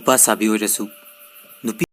Nupa sabi oirasu nupi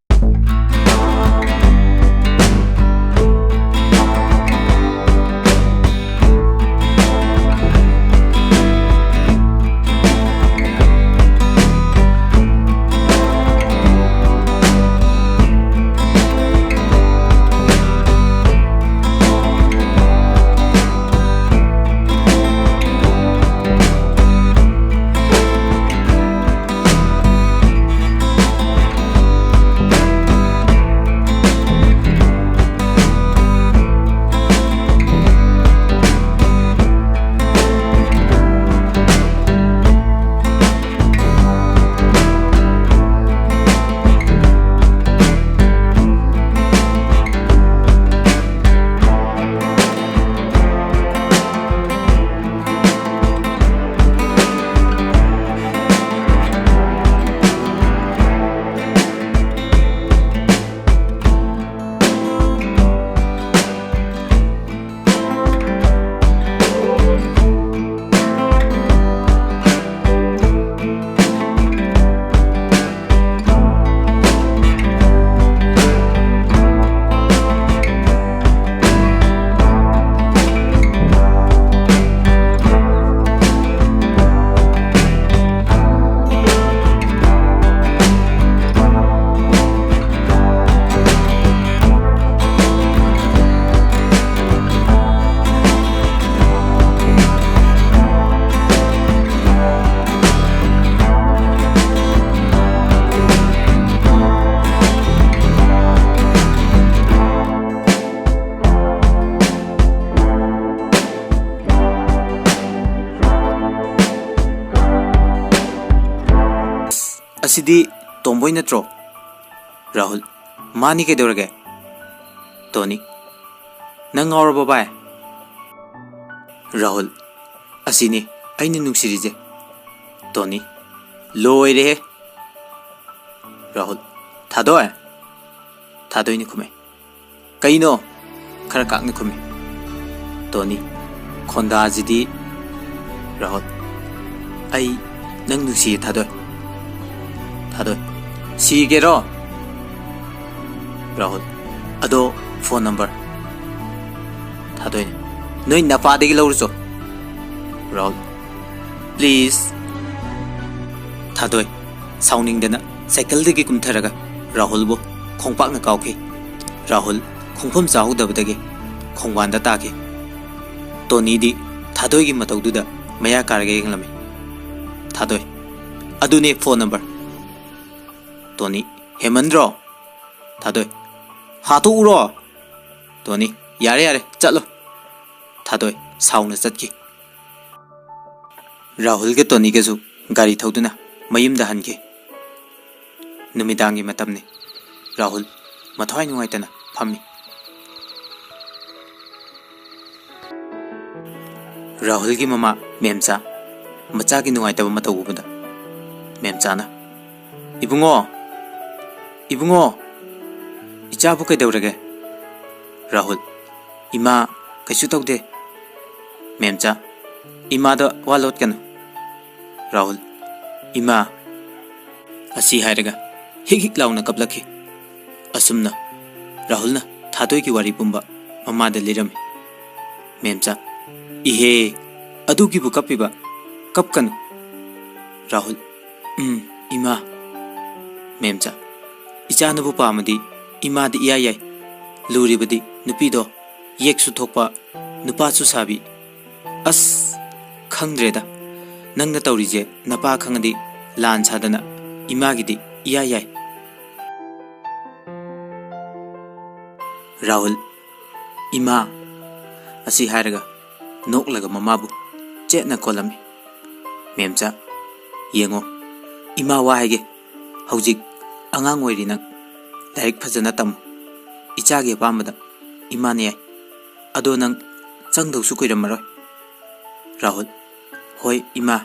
asidi tomboy natro Rahul mani ke dorage Tony nang aur babai Rahul asini aini nuksirije Tony loi re Rahul thadoi ni khume kaino khara kak ni khume Tony khonda jidi Rahul ai nang nuksi thadoi Sigero Rahul ado phone number Thadoi Noi napa degi lawruso Rahul please Thadoi Sounding dena cycle degi kumtharaga Rahul bo khongpak na kawki Rahul khongpham chahu dabadagi khongwanda taki Tony di Thadoi gi matawduda maya karage yenglami Thadoi adune phone number Tony Hemandro Thadoi Hatu uro Tony yare chalo Thadoi sauna chatki Rahul ke Tony ke su gari thauduna mayum da hanke numidangi matamne Rahul mathwai nuaitana phammi Rahul ki mama memcha macha ki nuaitaba matawubada memcha na Ibungo Ichabu kay dawrage Rahul Ima kaisu tawde Memcha Ima da walot kanu Rahul Ima Asi hairaga hik launa kaplaki Asumna Rahul na Thadoi ki wari pumba Mama da lirame Memcha Ihe Adu ki bu kapiba Kap kanu Rahul Ima Memcha Ichanabu pamadi imadi iyayay luribadi nupido yeksu thokpa nupasu sabi as khangdreda nangna tawrije napa khangadi lan chadana imagidi iyayay Rahul ima asi haraga noklaga mamabu ꯆꯦꯠꯅ ꯀꯣꯜꯂꯝꯃꯤ꯫ ꯃꯦꯝꯆꯥ, ꯌꯦꯡꯉꯣ, ꯏꯃꯥ ꯋꯥ ꯍꯥꯏꯒꯦ, ꯍꯧꯖꯤꯛ ꯑꯉꯥꯡ ꯑꯣꯏꯔꯤ ꯅꯪ, ꯂꯥꯏꯔꯤꯛ ꯐꯖꯅ ꯇꯝꯃꯨ, ꯏꯆꯥꯒꯤ ꯑꯄꯥꯝꯕꯗ ꯏꯃꯥꯅ ꯌꯥꯏ, ꯑꯗꯣ ꯅꯪ ꯆꯪꯗꯧꯁꯨ ꯀꯨꯏꯔꯝꯃꯔꯣꯏ꯫ ꯔꯥꯍꯨꯜ: ꯍꯣꯏ ꯏꯃꯥ꯫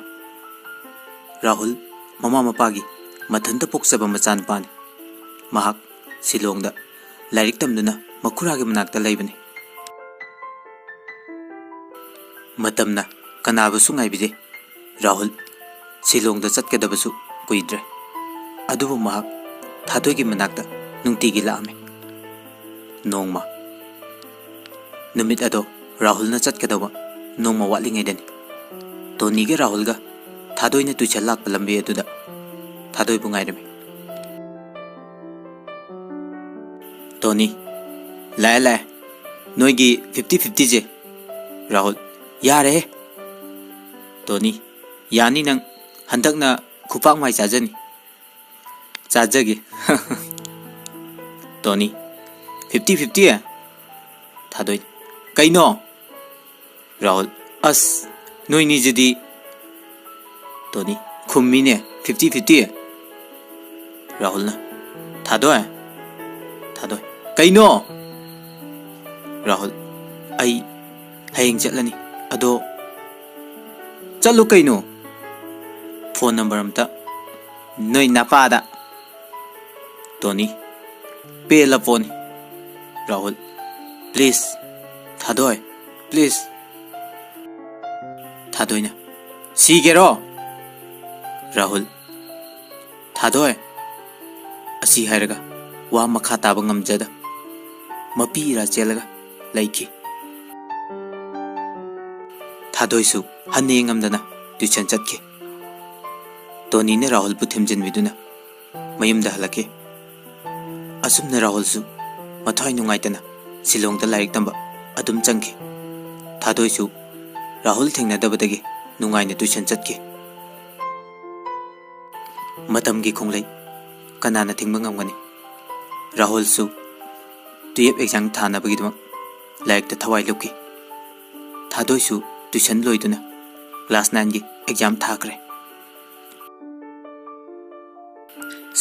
ꯔꯥꯍꯨꯜ ꯃꯃꯥ ꯃꯄꯥꯒꯤ ꯃꯊꯟꯇ ꯄꯣꯛꯆꯕ ꯃꯆꯥꯅꯨꯄꯥꯅꯤ꯫ ꯃꯍꯥꯛ ꯁꯤꯂꯣꯡꯗ ꯂꯥꯏꯔꯤꯛ ꯇꯝꯗꯨꯅ ꯃꯈꯨꯔꯥꯒꯤ ꯃꯅꯥꯛꯇ ꯂꯩꯕꯅꯤ꯫ ꯃꯇꯝꯅ ꯀꯅꯥꯕꯨꯁꯨ ꯉꯥꯏꯕꯤꯗꯦ꯫ ꯔꯥꯍꯨꯜ ꯁꯤꯂꯣꯡꯗ ꯆꯠꯀꯗꯕꯁꯨ ꯀꯨꯏꯗ꯭ꯔꯦ꯫ ꯑꯗꯨꯕꯨ ꯃꯍꯥꯛ ꯊꯥꯗꯣꯏꯒꯤ ꯃꯅꯥꯛꯇ ꯅꯨꯡꯇꯤꯒꯤ ꯂꯥꯛꯑꯝꯃꯤ꯫ ꯅꯣꯡꯃ ꯅꯨꯃꯤꯠ ꯑꯗꯣ ꯔꯥꯍꯨꯜꯅ ꯆꯠꯀꯗꯧꯕ ꯅꯣꯡꯃ ꯋꯥꯠꯂꯤꯉꯩꯗꯅꯤ꯫ ꯇꯣꯅꯤꯒ ꯔꯥꯍꯨꯜꯒ ꯊꯥꯗꯣꯏꯅ ꯇꯨꯏꯁꯟ ꯂꯥꯛꯄ ꯂꯝꯕꯤ ꯑꯗꯨꯗ ꯊꯥꯗꯣꯏꯕꯨ ꯉꯥꯏꯔꯝꯃꯤ꯫ ꯇꯣꯅꯤ: ꯂꯥꯛꯑꯦ ꯅꯣꯏꯒꯤ 50-50ꯁꯦ꯫ ꯔꯥꯍꯨꯜ: ꯌꯥꯔꯦꯍꯦ꯫ ꯇꯣꯅꯤ: ꯌꯥꯅꯤ ꯅꯪ ꯍꯟꯗꯛꯅ ꯈꯨꯄꯥꯛ ꯃꯥꯏ ꯆꯥꯖꯅꯤ꯫ ꯆꯥꯖꯒꯦ꯫ ꯇꯣꯅꯤ: 50-50? ꯊꯥꯗꯣꯏ: ꯀꯩꯅꯣ? ꯔꯥꯍꯨꯜ: ꯑꯁ ꯅꯣꯏꯅꯤꯁꯤꯗꯤ꯫ ꯇꯣꯅꯤ: ꯈꯨꯝꯃꯤꯅꯦ 50-50꯫ ꯔꯥꯍꯨꯜꯅ: ꯊꯥꯗꯣꯏ? ꯊꯥꯗꯣꯏ: ꯀꯩꯅꯣ? ꯔꯥꯍꯨꯜ: ꯑꯩ ꯍꯌꯦꯡ ꯆꯠꯂꯅꯤ, ꯑꯗꯣ ꯆꯠꯂꯨ ꯀꯩꯅꯣ? ꯐꯣꯟ ꯅꯝꯕꯔ ꯑꯝꯇ ꯅꯣꯏ ꯅꯄꯥꯗ꯫ ꯇꯣꯅꯤ: ꯄꯦꯜꯂꯄꯣꯠꯅꯤ꯫ Rahul: please Thadoi, please. ꯊꯥꯗꯣꯏꯅ: ꯁꯤꯒꯦꯔꯣ? ꯔꯥꯍꯨꯜ: ꯊꯥꯗꯣꯏ꯫ ꯑꯁꯤ ꯍꯥꯏꯔꯒ ꯋꯥ ꯃꯈꯥ ꯇꯥꯕ ꯉꯝꯖꯗ ꯃꯄꯤ ꯏꯔꯥ ꯆꯦꯜꯂꯒ ꯂꯩꯈꯤ꯫ ꯊꯥꯗꯣꯏꯁꯨ ꯍꯟꯅ ꯌꯦꯡꯉꯝꯗꯅ ꯇꯨꯏꯁꯟ ꯆꯠꯈꯤ꯫ ꯇꯣꯅꯤꯅ ꯔꯥꯍꯨꯜꯕꯨ ꯊꯦꯝꯖꯤꯟꯕꯤꯗꯨꯅ ꯃꯌꯨꯝꯗ ꯍꯜꯂꯛꯈꯤ꯫ ꯑꯁꯨꯝꯅ ꯔꯥꯍꯨꯜꯁꯨ ꯃꯊ꯭ꯋꯥꯏ ꯅꯨꯡꯉꯥꯏꯇꯅ ꯁꯤꯂꯣꯡꯗ ꯂꯥꯏꯔꯤꯛ ꯇꯝꯕ ꯑꯗꯨꯝ ꯆꯪꯈꯤ꯫ ꯊꯥꯗꯣꯏꯁꯨ ꯔꯥꯍꯨꯜ ꯊꯦꯡꯅꯗꯕꯗꯒꯤ ꯅꯨꯡꯉꯥꯏꯅ ꯇꯨꯏꯁꯟ ꯆꯠꯈꯤ꯫ ꯃꯇꯝꯒꯤ ꯈꯣꯡꯂꯩ ꯀꯅꯥꯅ ꯊꯤꯡꯕ ꯉꯝꯒꯅꯤ? ꯔꯥꯍꯨꯜꯁꯨ 12 ꯑꯦꯛꯖꯥꯝ ꯊꯥꯅꯕꯒꯤꯗꯃꯛ ꯂꯥꯏꯔꯤꯛꯇ ꯊꯋꯥꯏ ꯂꯨꯞꯈꯤ꯫ ꯊꯥꯗꯣꯏꯁꯨ ꯇꯨꯏꯁꯟ ꯂꯣꯏꯗꯨꯅ ꯀ꯭ꯂꯥꯁ 9ꯒꯤ ꯑꯦꯛꯖꯥꯝ ꯊꯥꯈ꯭ꯔꯦ꯫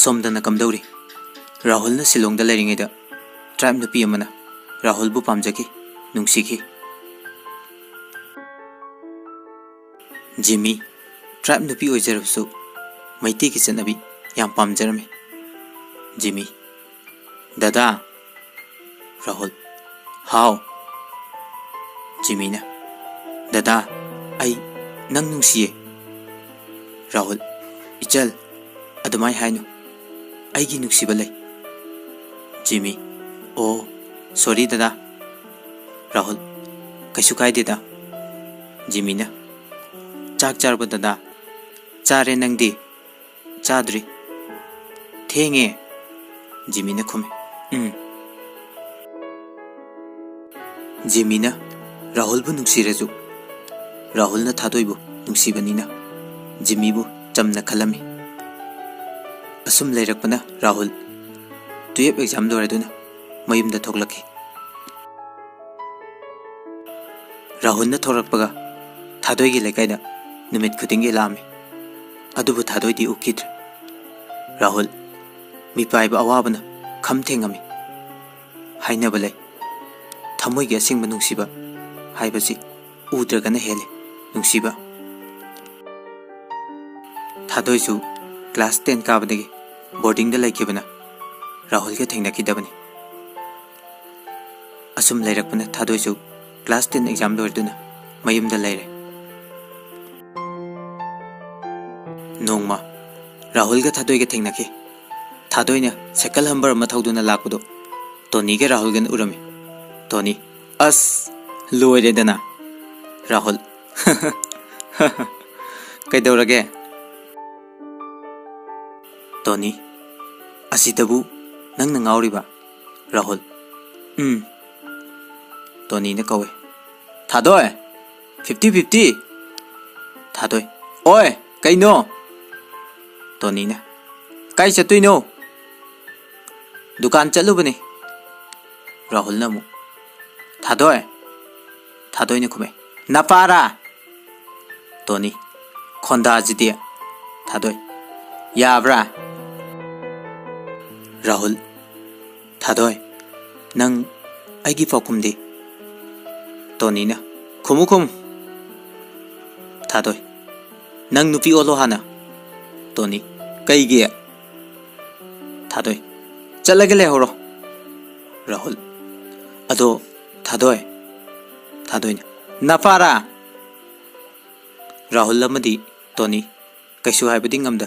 ꯁꯣꯝꯗꯅ ꯀꯝꯗꯧꯔꯤ? ꯔꯥꯍꯨꯜꯅ ꯁꯤꯂꯣꯡꯗ ꯂꯩꯔꯤꯉꯩꯗ ꯇ꯭ꯔꯥꯏꯕ ꯅꯨꯄꯤ ꯑꯃꯅ ꯔꯥꯍꯨꯜꯕꯨ ꯄꯥꯝꯖꯈꯤ, ꯅꯨꯡꯁꯤꯈꯤ꯫ ꯖꯤꯃꯤ ꯇ꯭ꯔꯥꯏꯕ ꯅꯨꯄꯤ ꯑꯣꯏꯖꯔꯕꯁꯨ ꯃꯩꯇꯩꯒꯤ ꯆꯠꯅꯕꯤ ꯌꯥꯝ ꯄꯥꯝꯖꯔꯝꯃꯤ꯫ ꯖꯤꯃꯤ: ꯗꯥꯗꯥ꯫ ꯔꯥꯍꯨꯜ: ꯍꯥꯎ꯫ ꯖꯤꯃꯤꯅ: ꯗꯥꯗꯥ, ꯑꯩ ꯅꯪ ꯅꯨꯡꯁꯤꯌꯦ꯫ ꯔꯥꯍꯨꯜ: ꯏꯆꯜ, ꯑꯗꯨꯃꯥꯏ ꯍꯥꯏꯅꯨ, ꯑꯩꯒꯤ ꯅꯨꯡꯁꯤꯕ ꯂꯩ꯫ ꯖꯤꯃꯤ: ꯑꯣ, ꯁꯣꯔꯤ ꯗꯥꯗꯥ꯫ ꯔꯥꯍꯨꯜ: ꯀꯩꯁꯨ ꯀꯥꯏꯗꯦꯗ꯫ ꯖꯤꯃꯤꯅ: ꯆꯥꯛ ꯆꯥꯔꯕ ꯗꯥꯗꯥ? ꯆꯥꯔꯦ, ꯅꯪꯗꯤ? ꯆꯥꯗ꯭ꯔꯤ꯫ ꯊꯦꯡꯉꯦ꯫ ꯖꯤꯃꯤꯅ ꯈꯨꯝꯃꯤ: ꯖꯤꯃꯤꯅ ꯔꯥꯍꯨꯜꯕꯨ ꯅꯨꯡꯁꯤꯔꯁꯨ ꯔꯥꯍꯨꯜꯅ ꯊꯥꯗꯣꯏꯕꯨ ꯅꯨꯡꯁꯤꯕꯅꯤꯅ ꯖꯤꯃꯤꯕꯨ ꯆꯝꯅ ꯈꯜꯂꯝꯃꯤ꯫ ꯑꯁꯨꯝ ꯂꯩꯔꯛꯄꯅ ꯔꯥꯍꯨꯜ 12 ꯑꯦꯛꯖꯥꯝ ꯂꯣꯏꯔꯗꯨꯅ ꯃꯌꯨꯝꯗ ꯊꯣꯛꯂꯛꯈꯤ꯫ ꯔꯥꯍꯨꯜꯅ ꯊꯣꯛꯂꯛꯄꯒ ꯊꯥꯗꯣꯏꯒꯤ ꯂꯩꯀꯥꯏꯗ ꯅꯨꯃꯤꯠ ꯈꯨꯗꯤꯡꯒꯤ ꯂꯥꯛꯑꯝꯃꯤ꯫ ꯑꯗꯨꯕꯨ ꯊꯥꯗꯣꯏꯗꯤ ꯎꯈꯤꯗ꯭ꯔꯦ꯫ ꯔꯥꯍꯨꯜ ꯃꯤꯄꯥꯏꯕ ꯑꯋꯥꯕꯅ ꯈꯝ ꯊꯦꯡꯉꯝꯃꯤ꯫ ꯍꯥꯏꯅꯕ ꯂꯩ, ꯊꯃꯣꯏꯒꯤ ꯑꯁꯦꯡꯕ ꯅꯨꯡꯁꯤꯕ ꯍꯥꯏꯕꯁꯤ ꯎꯗ꯭ꯔꯒꯅ ꯍꯦꯜꯂꯤ ꯅꯨꯡꯁꯤꯕ꯫ ꯊꯥꯗꯣꯏꯁꯨ ꯀ꯭ꯂꯥꯁ 10 ꯀꯥꯕꯗꯒꯤ ꯕꯣꯔꯗꯤꯡꯗ ꯂꯩꯈꯤꯕꯅ ꯔꯥꯍꯨꯜꯒ ꯊꯦꯡꯅꯈꯤꯗꯕꯅꯤ꯫ ꯑꯁꯨꯝ ꯂꯩꯔꯛꯄꯅ ꯊꯥꯗꯣꯏꯁꯨ ꯀ꯭ꯂꯥꯁ 10 ꯑꯦꯛꯖꯥꯝ ꯂꯣꯏꯔꯗꯨꯅ ꯃꯌꯨꯝꯗ ꯂꯩꯔꯦ꯫ ꯅꯣꯡꯃ ꯔꯥꯍꯨꯜꯒ ꯊꯥꯗꯣꯏꯒ ꯊꯦꯡꯅꯈꯤ꯫ ꯊꯥꯗꯣꯏꯅ ꯁꯥꯏꯀꯜ ꯍꯝꯕꯔ ꯑꯃ ꯊꯧꯗꯨꯅ ꯂꯥꯛꯄꯗꯣ ꯇꯣꯅꯤꯒ ꯔꯥꯍꯨꯜꯒꯅ ꯎꯔꯝꯃꯤ꯫ ꯇꯣꯅꯤ: ꯑꯁ ꯂꯣꯏꯔꯦꯗꯅ꯫ ꯔꯥꯍꯨꯜ: ꯀꯩꯗꯧꯔꯒꯦ? ꯇꯣꯅꯤ: ꯑꯁꯤꯗꯕꯨ ꯅꯪꯅ ꯉꯥꯎꯔꯤꯕ? ꯔꯥꯍꯨꯜ: ꯇꯣꯅꯤꯅ ꯀꯧꯋꯦ: ꯊꯥꯗꯣꯏ, 50-50? ꯊꯥꯗꯣꯏ: ꯑꯣꯏ, ꯀꯩꯅꯣ? ꯇꯣꯅꯤꯅ: ꯀꯥꯏ ꯆꯠꯇꯣꯏꯅꯣ? ꯗꯨꯀꯥꯟ ꯆꯠꯂꯨꯕꯅꯤ꯫ ꯔꯥꯍꯨꯜꯅ ꯑꯃꯨꯛ: ꯊꯥꯗꯣꯏ? ꯊꯥꯗꯣꯏꯅ ꯈꯨꯝꯃꯦ: ꯅꯄꯥꯔꯥ? Tony Khonda jidi Thadoi Yabra Rahul Thadoi Nang Aigi Fokumdi Tony na Kumukum Thadoi Nang nupi Olohana Tony Kaigi Thadoi Chalagale horo Rahul Ado Thadoi Thadoi Nafara Rahul lamadi Tony Kaisu haibadi ngamda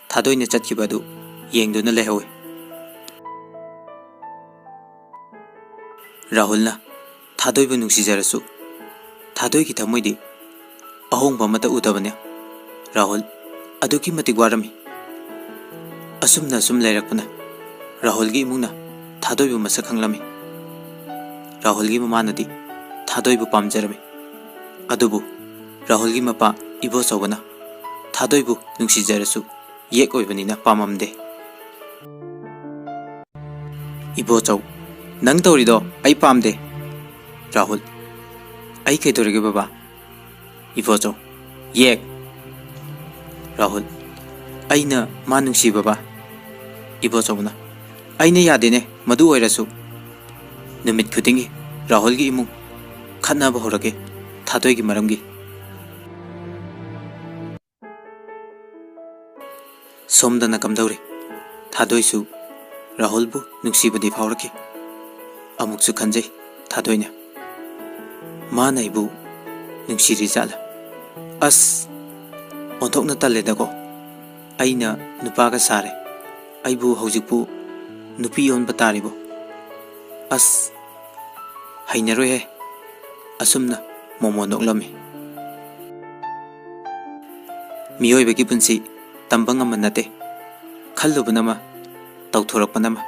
Thadoi na chatkibadu yengduna lehawi Rahul na Thadoi bu nuksijarasu Thadoi ki thamoidi ahongba mata udabane Rahul aduki matik warami asumna sum lairakpana Rahul gi imungna Thadoi bu masak khanglami Rahul gi mamanadi Thadoi bu pamjarami adubu Rahul gi mapa ibo sobana Thadoi bu nuksijarasu yek oibanina pamamde Ibo chaw nang tawrido ai pamde Rahul ai kaidorege baba Ibo chaw yek Rahul aina ma nungsi baba Ibo chawna aina yadene madu oirasu numit khudingi Rahul gi imung khanaba horage Thadoi gi maramgi Somdana kamdauri Thadoi su Rahul bu nuksibadi phawraki amuksu khanjai Thadoi na mana ibu nuksiri jala as onthokna taledago aina nupaga sare aibu hojikpu nupi on bataribo as hainaroi he asumna momo noklami miyoi bagi punsi tambang amanate khallubanama tawthorakpanama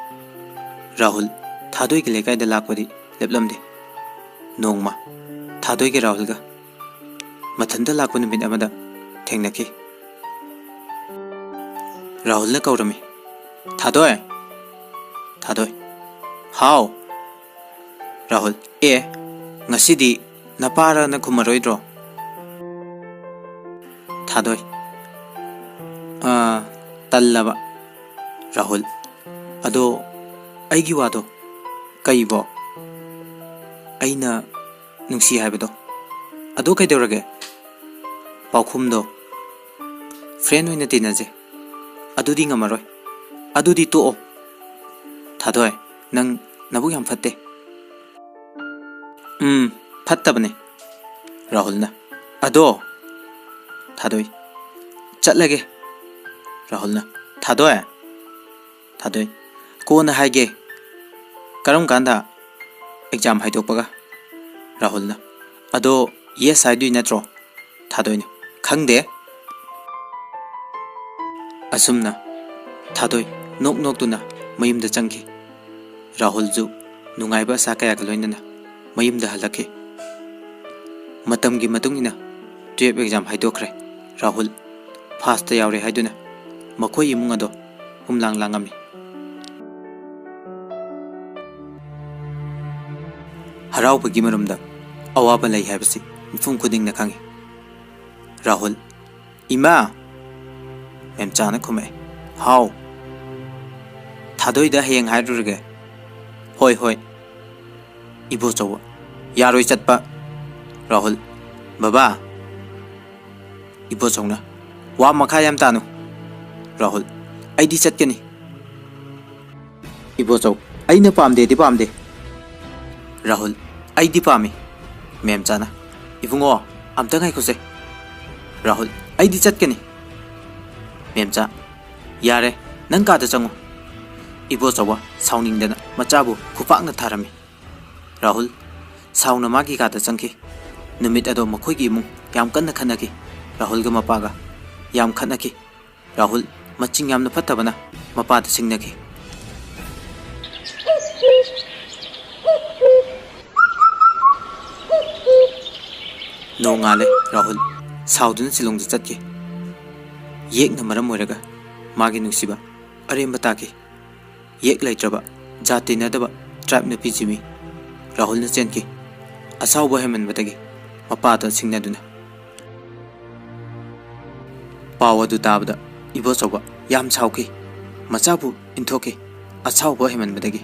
Rahul Thadoi ki lekai da lakpadi leplamde nongma Thadoi ki Rahul ga mathanda lakpa numit amada thengnaki Rahul na kaurami Thadoi Thadoi how Rahul ngasidi napara na khumaroidro Thadoi tallaba Rahul ado aigi wado kaibo aina nungsi haibado ado kaidorage paukhumdo friend hoina tinaje adudi ngamaroi adudi to Thadoi nang nabu yam fatte fattabane Rahul na ado Thadoi chatlage Rahul na Thadoi kona haige karam kanda exam haidokpaga Rahul na ado yes haidui natro Thadoi na khangde asumna Thadoi nok tuna mayumda changki Rahul ju nungaiba sakaya galoinana mayumda halakhe matamgi matungina 12 exam haidokre Rahul fast yaure haiduna makhoi imung ado humlang langami harau bagi marumda awaba lai habasi mfum kuding na khangi Rahul ima memchana khume how Thadoi da heng haidurge hoi ibo chawa yaroi chatpa Rahul baba ibo chawna wa makha yam tanu Rahul aidi chatkani ibo chaw aina pamde Rahul aidi pami memchana ibungo amta ngai khose Rahul aidi chatkani memcha yare nang ka da changu ibo chawa sauning dana machabu khupakna tharami Rahul sauna magi ka da changki numit ado makhoi gi mung yam kanna khanaki Rahul ga mapaga yam khanaki Rahul maching yamna phattabana mapa da singnaki no ngale Rahul saudun silong da chatki yek na maram moiraga magi nusiba aremba taki yek laitraba jati na daba tribe na pijimi Rahul na chenki asauba heman batagi mapa da singnaduna ꯄꯥꯎ ꯑꯗꯨ ꯇꯥꯕꯗ ꯏꯕꯣꯆꯧꯕ ꯌꯥꯝ ꯁꯥꯎꯈꯤ, ꯃꯆꯥꯕꯨ ꯏꯟꯊꯣꯛꯈꯤ ꯑꯁꯥꯎꯕ ꯍꯦꯃꯟꯕꯗꯒꯤ꯫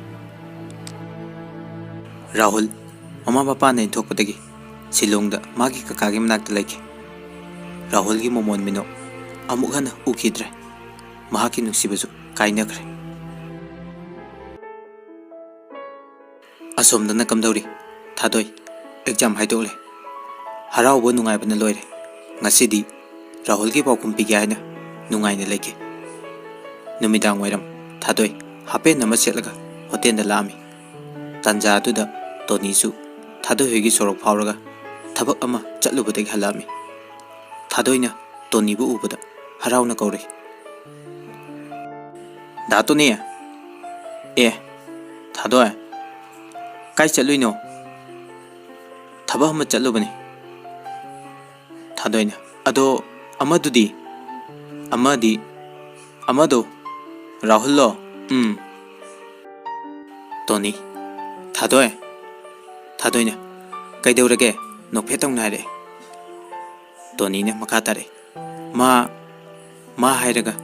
ꯔꯥꯍꯨꯜ ꯃꯃꯥ ꯃꯄꯥꯅ ꯏꯟꯊꯣꯛꯄꯗꯒꯤ ꯁꯤꯂꯣꯡꯗ ꯃꯥꯒꯤ ꯀꯀꯥꯒꯤ ꯃꯅꯥꯛꯇ ꯂꯩꯈꯤ꯫ ꯔꯥꯍꯨꯜꯒꯤ ꯃꯣꯃꯣꯟ ꯃꯤꯅꯣꯛ ꯑꯃꯨꯛ ꯍꯟꯅ ꯎꯈꯤꯗ꯭ꯔꯦ, ꯃꯍꯥꯛꯀꯤ ꯅꯨꯡꯁꯤꯕꯁꯨ ꯀꯥꯏꯅꯈ꯭ꯔꯦ꯫ ꯑꯁꯣꯝꯗꯅ ꯀꯝꯗꯧꯔꯤ? ꯊꯥꯗꯣꯏ ꯑꯦꯛꯖꯥꯝ ꯍꯥꯏꯗꯣꯛꯂꯦ, ꯍꯔꯥꯎꯕ ꯅꯨꯡꯉꯥꯏꯕꯅ ꯂꯣꯏꯔꯦ꯫ ꯉꯁꯤꯗꯤ ꯔꯥꯍꯨꯜꯒꯤ ꯄꯥꯎꯈꯨꯝ ꯄꯤꯒꯦ ꯍꯥꯏꯅ ꯅꯨꯡꯉꯥꯏꯅ ꯂꯩꯈꯤ꯫ ꯅꯨꯃꯤꯗꯥꯡ ꯋꯥꯏꯔꯝ ꯊꯥꯗꯣꯏ ꯍꯥꯄꯦꯟ ꯑꯃ ꯁꯦꯠꯂꯒ ꯍꯣꯇꯦꯜꯗ ꯂꯥꯛꯑꯝꯃꯤ꯫ ꯇꯥꯟꯖꯥ ꯑꯗꯨꯗ ꯇꯣꯅꯤꯁꯨ ꯊꯥꯗꯣꯏ ꯍꯣꯏꯒꯤ ꯁꯣꯔꯣꯛ ꯐꯥꯎꯔꯒ ꯊꯕꯛ ꯑꯃ ꯆꯠꯂꯨꯕꯗꯒꯤ ꯍꯜꯂꯛꯑꯝꯃꯤ꯫ ꯊꯥꯗꯣꯏꯅ ꯇꯣꯅꯤꯕꯨ ꯎꯕꯗ ꯍꯔꯥꯎꯅ ꯀꯧꯔꯛꯏ, "ꯗꯥ ꯇꯣꯅꯤ!" "ꯑꯦ ꯊꯥꯗꯣꯏ, ꯀꯥꯏ ꯆꯠꯂꯨꯏꯅꯣ?" "ꯊꯕꯛ ꯑꯃ ꯆꯠꯂꯨꯕꯅꯤ." ꯊꯥꯗꯣꯏꯅ, "ꯑꯗꯣ ꯑꯃꯗꯨꯗꯤ?" "ꯑꯃꯗꯣ ꯔꯥꯍꯨꯜꯂꯣ?" ꯇꯣꯅꯤ, "ꯊꯥꯗꯣꯏ." ꯊꯥꯗꯣꯏꯅ, "ꯀꯩꯗꯧꯔꯒꯦ?" ꯅꯣꯛꯐꯦꯠꯇꯧꯅ ꯍꯥꯏꯔꯛꯑꯦ꯫ ꯇꯣꯅꯤꯅ ꯃꯈꯥ ꯇꯥꯔꯛꯏ, ꯃꯥ ꯍꯥꯏꯔꯒ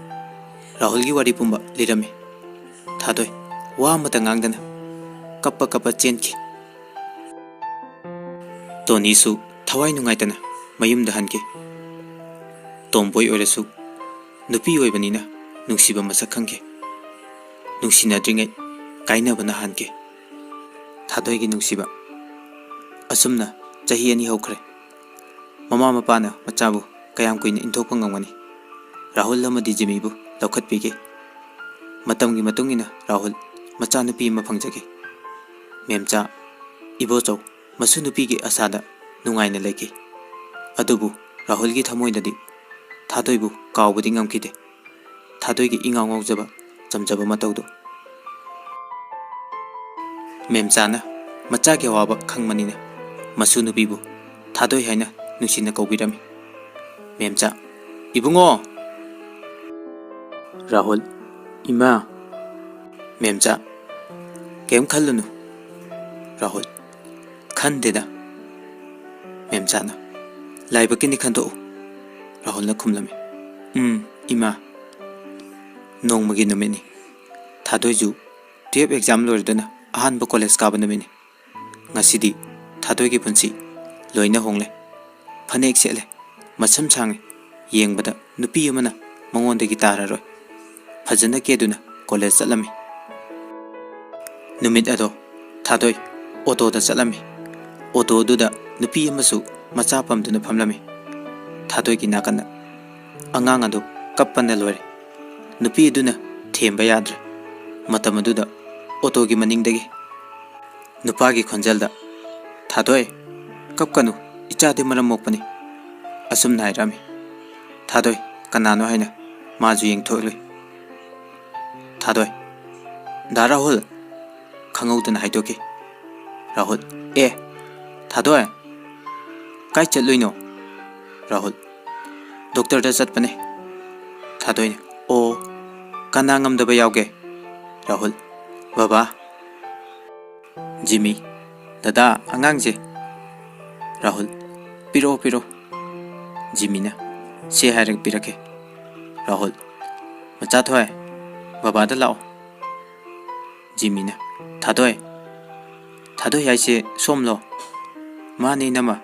ꯔꯥꯍꯨꯜꯒꯤ ꯋꯥꯔꯤ ꯄꯨꯝꯕ ꯂꯤꯔꯝꯃꯤ꯫ ꯊꯥꯗꯣꯏ ꯋꯥ ꯑꯃꯇ ꯉꯥꯡꯗꯅ ꯀꯞꯄ ꯆꯦꯟꯈꯤ꯫ ꯇꯣꯅꯤꯁꯨ ꯊꯋꯥꯏ ꯅꯨꯡꯉꯥꯏꯇꯅ ꯃꯌꯨꯝꯗ ꯍꯟꯈꯤ꯫ ꯇꯣꯝꯕꯣꯏ ꯑꯣꯏꯔꯁꯨ ꯅꯨꯄꯤ ꯑꯣꯏꯕꯅꯤꯅ ꯅꯨꯡꯁꯤꯕ ꯃꯁꯛ ꯈꯪꯈꯤ꯫ ꯅꯨꯡꯁꯤꯅꯗ꯭ꯔꯤꯉꯩ ꯀꯥꯏꯅꯕꯅ ꯍꯥꯟꯈꯤ꯫ ꯊꯥꯗꯣꯏꯒꯤ ꯅꯨꯡꯁꯤꯕ ꯑꯁꯨꯝꯅ ꯆꯍꯤ 2 ꯍꯧꯈ꯭ꯔꯦ꯫ ꯃꯃꯥ ꯃꯄꯥꯅ ꯃꯆꯥꯕꯨ ꯀꯌꯥꯝ ꯀꯨꯏꯅ ꯏꯟꯊꯣꯛꯄ ꯉꯝꯒꯅꯤ? ꯔꯥꯍꯨꯜ ꯑꯃꯗꯤ ꯖꯤꯃꯤꯕꯨ ꯂꯧꯈꯠꯄꯤꯈꯤ꯫ ꯃꯇꯝꯒꯤ ꯃꯇꯨꯡ ꯏꯟꯅ ꯔꯥꯍꯨꯜ ꯃꯆꯥꯅꯨꯄꯤ ꯑꯃ ꯐꯪꯖꯈꯤ꯫ ꯃꯦꯝꯆꯥ, ꯏꯕꯣꯆꯧ ꯃꯁꯨ ꯅꯨꯄꯤꯒꯤ ꯑꯁꯥꯗ ꯅꯨꯡꯉꯥꯏꯅ ꯂꯩꯈꯤ꯫ ꯑꯗꯨꯕꯨ ꯔꯥꯍꯨꯜꯒꯤ ꯊꯃꯣꯏꯗꯗꯤ ꯊꯥꯗꯣꯏꯕꯨ ꯀꯥꯎꯕꯗꯤ ꯉꯝꯈꯤꯗꯦ꯫ ꯊꯥꯗꯣꯏꯒꯤ ꯏꯉꯥꯎ ꯉꯥꯎꯖꯕ ꯆꯝꯖꯕ ꯃꯇꯧꯗꯨ ꯃꯦꯝꯆꯥꯅ ꯃꯆꯥꯒꯤ ꯑꯋꯥꯕ ꯈꯪꯕꯅꯤꯅ ꯃꯁꯨ ꯅꯨꯄꯤꯕꯨ ꯊꯥꯗꯣꯏ ꯍꯥꯏꯅ ꯅꯨꯡꯁꯤꯅ ꯀꯧꯕꯤꯔꯝꯃꯤ꯫ ꯃꯦꯝꯆꯥ, "ꯏꯕꯨꯡꯉꯣ!" ꯔꯥꯍꯨꯜ, "ꯏꯃꯥ." ꯃꯦꯝꯆꯥ, "ꯀꯩꯝ ꯈꯜꯂꯨꯅꯨ." ꯔꯥꯍꯨꯜ, "ꯈꯟꯗꯦꯗ." ꯃꯦꯝꯆꯥꯅ, "ꯂꯥꯏꯕꯛꯀꯤꯅꯤ ꯈꯟꯗꯣꯛꯎ." ꯔꯥꯍꯨꯜꯅ ꯈꯨꯝꯂꯝꯃꯤ, ꯏꯃꯥ." ꯅꯣꯡꯃꯒꯤ ꯅꯨꯃꯤꯠꯅꯤ꯫ ꯊꯥꯗꯣꯏꯁꯨ 12 ꯑꯦꯛꯖꯥꯝ ꯂꯣꯏꯔꯗꯨꯅ ꯑꯍꯥꯟꯕ ꯀꯣꯂꯦꯖ ꯀꯥꯕ ꯅꯨꯃꯤꯠꯅꯤ꯫ ꯉꯁꯤꯗꯤ ꯊꯥꯗꯣꯏꯒꯤ ꯄꯨꯟꯁꯤ ꯂꯣꯏꯅ ꯍꯣꯡꯂꯦ꯫ ꯐꯅꯦꯛ ꯁꯦꯠꯂꯦ, ꯃꯁꯝ ꯁꯥꯡꯉꯦ, ꯌꯦꯡꯕꯗ ꯅꯨꯄꯤ ꯑꯃꯅ ꯃꯉꯣꯟꯗꯒꯤ ꯇꯥꯔꯔꯣꯏ꯫ ꯐꯖꯅ ꯀꯦꯗꯨꯅ ꯀꯣꯂꯦꯖ ꯆꯠꯂꯝꯃꯤ꯫ ꯅꯨꯃꯤꯠ ꯑꯗꯣ ꯊꯥꯗꯣꯏ ꯑꯣꯇꯣꯗ ꯆꯠꯂꯝꯃꯤ꯫ ꯑꯣꯇꯣꯗꯨꯗ ꯅꯨꯄꯤ ꯑꯃꯁꯨ ꯃꯆꯥ ꯄꯝꯗꯨꯅ ꯐꯝꯂꯝꯃꯤ꯫ ꯊꯥꯗꯣꯏꯒꯤ ꯅꯥꯀꯟꯗ ꯑꯉꯥꯡ ꯑꯗꯨ ꯀꯞꯄꯅ ꯂꯣꯏꯔꯦ꯫ ꯅꯨꯄꯤ ꯑꯗꯨꯅ ꯊꯦꯝꯕ ꯌꯥꯗ꯭ꯔꯦ꯫ ꯃꯇꯝ ꯑꯗꯨꯗ ꯑꯣꯇꯣꯒꯤ ꯃꯅꯤꯡꯗꯒꯤ ꯅꯨꯄꯥꯒꯤ ꯈꯣꯟꯖꯦꯜꯗ, "ꯊꯥꯗꯣꯏ, ꯀꯞꯀꯅꯨ, ꯏꯆꯥꯗꯤ ꯃꯔꯝ ꯃꯣꯛꯄꯅꯤ." ꯑꯁꯨꯝꯅ ꯍꯥꯏꯔꯝꯃꯤ꯫ ꯊꯥꯗꯣꯏ ꯀꯅꯥꯅꯣ ꯍꯥꯏꯅ ꯃꯥꯁꯨ ꯌꯦꯡꯊꯣꯛꯂꯨꯏ꯫ ꯊꯥꯗꯣꯏ, "ꯗꯥ ꯔꯥꯍꯨꯜ." ꯈꯪꯍꯧꯗꯅ ꯍꯥꯏꯗꯣꯛꯈꯤ꯫ ꯔꯥꯍꯨꯜ, "ꯑꯦ ꯊꯥꯗꯣꯏ, ꯀꯥꯏ ꯆꯠꯂꯨꯏꯅꯣ?" ꯔꯥꯍꯨꯜ, "ꯗꯣꯛꯇꯔꯗ ꯆꯠꯄꯅꯦ." ꯊꯥꯗꯣꯏꯅ, "ꯑꯣ, ꯀꯅꯥ ꯉꯝꯗꯕ ꯌꯥꯎꯒꯦ?" ꯔꯥꯍꯨꯜ, "ꯕꯕꯥ." ꯖꯤꯃꯤ, "ꯗꯗꯥ, ꯑꯉꯥꯡꯁꯦ." ꯔꯥꯍꯨꯜ, ꯄꯤꯔꯛꯑꯣ." ꯖꯤꯃꯤꯅ ꯁꯦ ꯍꯥꯏꯔꯒ ꯄꯤꯔꯛꯈꯤ꯫ ꯔꯥꯍꯨꯜ, "ꯃꯆꯥꯊꯣꯏ, ꯕꯕꯥꯗ ꯂꯥꯛꯑꯣ." ꯖꯤꯃꯤꯅ, "ꯊꯥꯗꯣꯏ ꯍꯥꯏꯁꯦ ꯁꯣꯝꯂꯣ?" "ꯃꯥꯅꯦ ꯏꯅꯝꯃ."